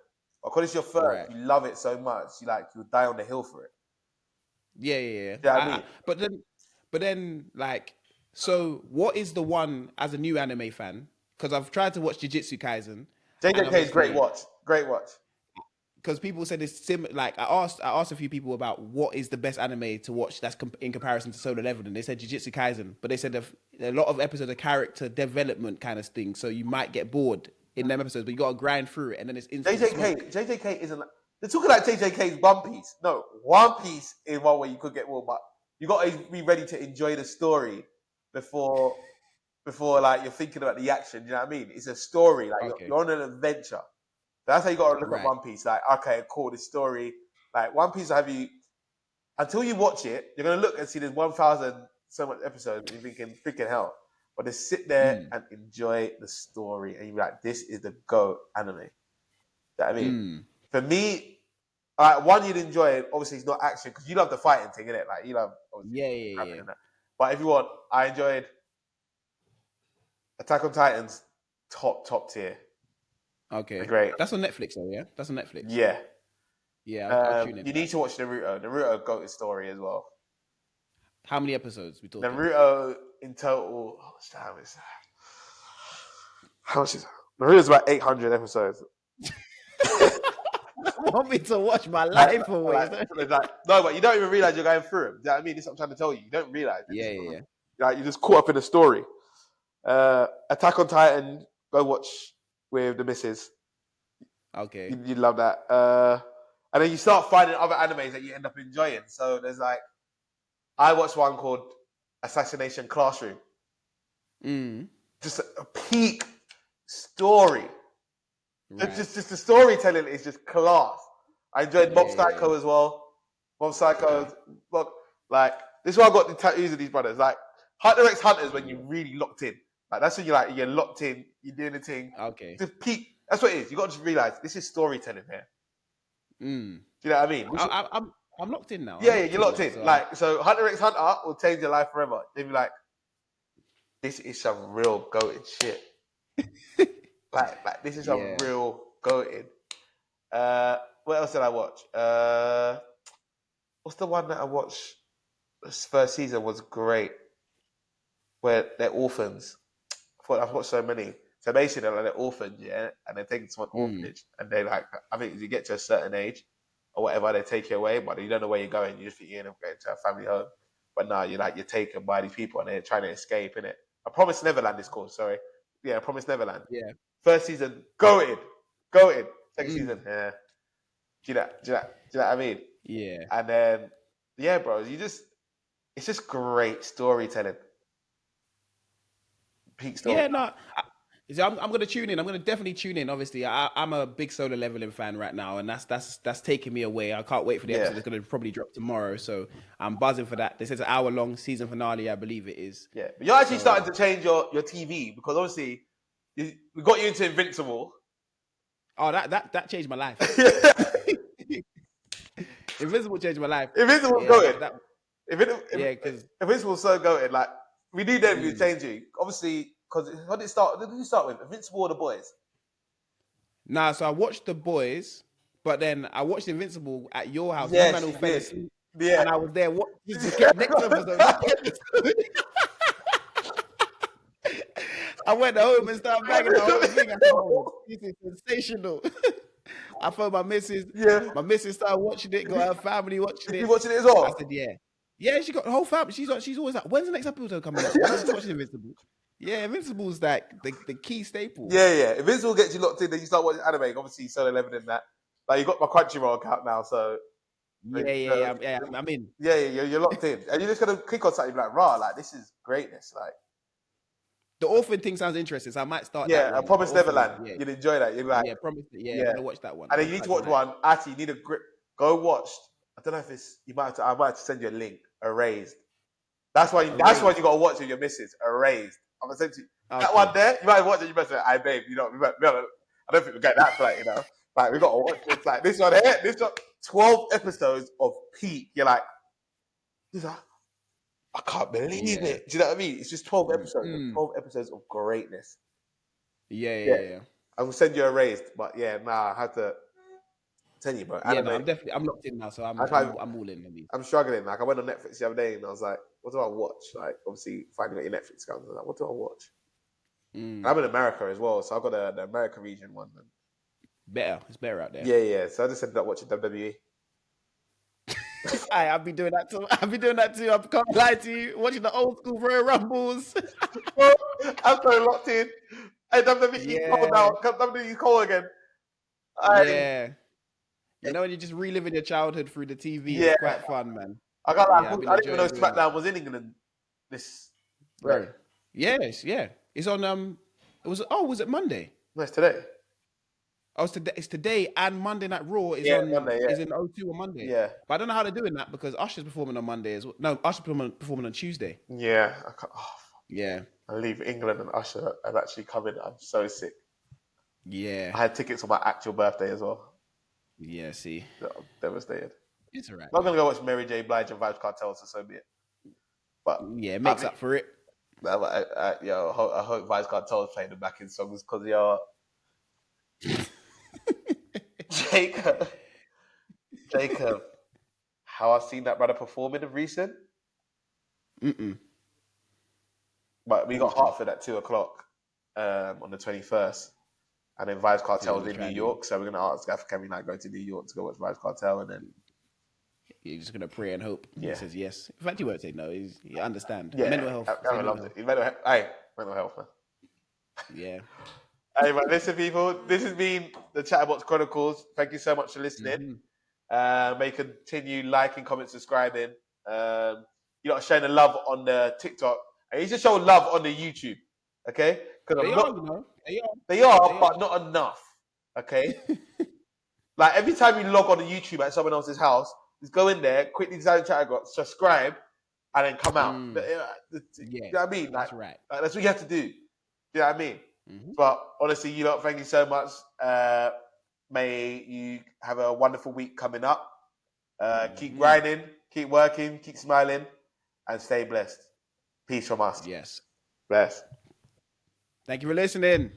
Because it's your first, you love it so much. You'll die on the hill for it. Yeah. You know what I mean? But then, like. So, what is the one as a new anime fan? Because I've tried to watch Jujutsu Kaisen. JJK is great watch. Great watch. because people said it's similar. Like I asked a few people about what is the best anime to watch that's in comparison to Solo Leveling. They said Jujutsu Kaisen, but they said a lot of episodes are character development kind of thing, so you might get bored in them episodes, but you got to grind through it, and then it's instant smoke. JJK isn't. They're talking like JJK's One Piece. No, One Piece is one where you could get bored, but you got to be ready to enjoy the story before like you're thinking about the action. You know what I mean? It's a story. Like Okay. you're on an adventure. That's how you got to look at Right. One Piece. Like, okay, cool, this story. Like, One Piece will have you, until you watch it, you're going to look and see there's 1,000 so much episodes, and you're thinking, freaking hell. But just sit there and enjoy the story. And you're like, this is the GOAT anime. You know what I mean? For me, one, you'd enjoy it. Obviously, it's not action, because you love the fighting thing, innit? Like, you love, Yeah. that. But if you want, I enjoyed Attack on Titans, top tier. Okay. Great. That's on Netflix, though, yeah? That's on Netflix. Yeah. Yeah, I'll tune in. You need to watch Naruto. Naruto got his story as well. How many episodes we talking? Naruto in total, how much is that? How much is that? Naruto's about 800 episodes. Want me to watch my life away? No, but you don't even realize you're going through them. You know what I mean? This is what I'm trying to tell you. You don't realize. Yeah. Like, you're just caught up in the story. Attack on Titan, go watch with the missus. Okay. You love that. And then you start finding other animes that you end up enjoying. So there's like, I watched one called Assassination Classroom. Just a peak story. Right. Just the storytelling is just class. I enjoyed Mob Psycho as well. Mob Psycho, like, this is why I got the tattoos of these brothers. Like, Hunter x Hunter is when you're really locked in. Like, that's when you're locked in, you're doing the thing. Okay. Just peak. That's what it is. You got to just realize this is storytelling here. Do you know what I mean? I'm locked in now. Yeah, you're locked in. So Hunter x Hunter will change your life forever. They'll be like, this is some real goated shit. like this is some real goated. What else did I watch? What's the one that I watched? This first season was great. Where they're orphans. I've watched so many. So basically, they're orphans, yeah, and they're taken to an orphanage, and they like, I think as you get to a certain age or whatever, they take you away, but you don't know where you're going. You just think you're going to a family home, but now you're taken by these people, and they're trying to escape. In it, I Promise Neverland is called. Sorry, yeah, Promise Neverland. Yeah. First season, goated. Second season, yeah. Do you know what I mean? Yeah. And then, yeah, bro, it's just great storytelling. Peak story. Yeah, no. I'm going to tune in. I'm going to definitely tune in. Obviously, I'm a big Solo Leveling fan right now, and that's taking me away. I can't wait for the episode. It's going to probably drop tomorrow, so I'm buzzing for that. This is an hour-long season finale, I believe it is. Yeah, but you're actually starting to change your TV, because obviously we got you into Invincible. Oh, that changed my life. Invincible changed my life. Invincible goated. Because Invincible's so goated. Like, we knew then we'd change you. Obviously, because how did it start? What did you start with? Invincible or The Boys? Nah, so I watched The Boys, but then I watched Invincible at your house. Yes, Man who fell asleep, yeah. and I was there watching the next episode. I went home and started banging the whole thing. I said, oh, this is sensational. I phoned my missus. Yeah. My missus started watching it, got her family watching it. You watching it as well? I said, yeah. Yeah, she got the whole family. She's always like, when's the next episode coming out? She's watching Invincible. Yeah, Invincible's like the key staple. Yeah. Invincible gets you locked in, then you start watching anime. Obviously, Solo Leveling that. Like, you got my Crunchyroll account now, so. Yeah. I'm in. Yeah, you're locked in. And you're just going to click on something like, rah, like, this is greatness. Like, the orphan thing sounds interesting, so I might start. Yeah, that I Promise Neverland. Yeah. You'd enjoy that. You're like, yeah, Promise. Yeah, I'm gonna watch that one. And then you need to watch one. Actually, you need a grip. Go watch. I don't know if it's. I might have to send you a link. Erased. That's why. That's why you got to watch with your missus. Erased. I'm gonna send you that one there. You might watch it. You might say, "I babe, I don't think we'll get that flight. Like, we got to watch this. Like, this one here. This one. 12 episodes of peak. You're like, I can't believe it. Do you know what I mean? It's just 12 episodes. 12 episodes of greatness. Yeah. I will send you Erased, but I had to tell you, bro. Yeah, no, I'm locked in now, so I'm all in. I'm struggling. Like, I went on Netflix the other day and I was like, what do I watch? Like, obviously, finding out your Netflix account, I was like, what do I watch? I'm in America as well, so I've got the America region one. better. It's better out there. Yeah. So I just ended up watching WWE. I've been doing that too. I can't lie to you. Watching the old school Royal Rumbles. Bro, I'm so locked in. Hey, WWE cold Yeah. now. WWE cold again. Yeah. You know when you're just reliving your childhood through the TV, Yeah. it's quite fun, man. I got Yeah, I've been I didn't even know enjoying doing that. SmackDown was in England. This, yeah. Bro. Yes, yeah. It's on was it Monday? No, it's today. Oh, it's today and Monday Night Raw is Yeah, on Monday, yeah. is in O2 on Monday. Yeah. But I don't know how they're doing that because Usher's performing on Monday as well. No, Usher's performing on Tuesday. Yeah. Yeah. I leave England and Usher have actually come in. I'm so sick. Yeah. I had tickets on my actual birthday as well. Yeah, see. I'm devastated. It's alright. I'm not going to go watch Mary J. Blige and Vibes Cartel, so be it. But yeah, it makes up for it. I hope Vibes Cartel is playing the backing songs because Jacob, how I've seen that brother perform in the recent. But we got Hartford at 2:00 on the 21st, and then Vibes Cartel is in New York. So we're gonna ask Gaff, can we go to New York to go watch Vibes Cartel, and then you're just gonna pray and hope. Yeah. He says yes. In fact, he won't say no. You understand. Yeah, Mental health. I loved it. Mental health, man. Yeah. Hey, man, listen, people. This has been the ChatterBox Chronicles. Thank you so much for listening. May continue liking, comment, subscribing. You lot showing the love on the TikTok, and you should show love on the YouTube. Okay? Because they are, but not enough. Okay? Like every time you log on to YouTube at someone else's house, just go in there, quickly design ChatterBox, subscribe, and then come out. You know what I mean? That's right. That's what you have to do. You know what I mean? But honestly, you lot, thank you so much. May you have a wonderful week coming up. Keep grinding, keep working, keep smiling, and stay blessed. Peace from us. Yes. Bless. Thank you for listening.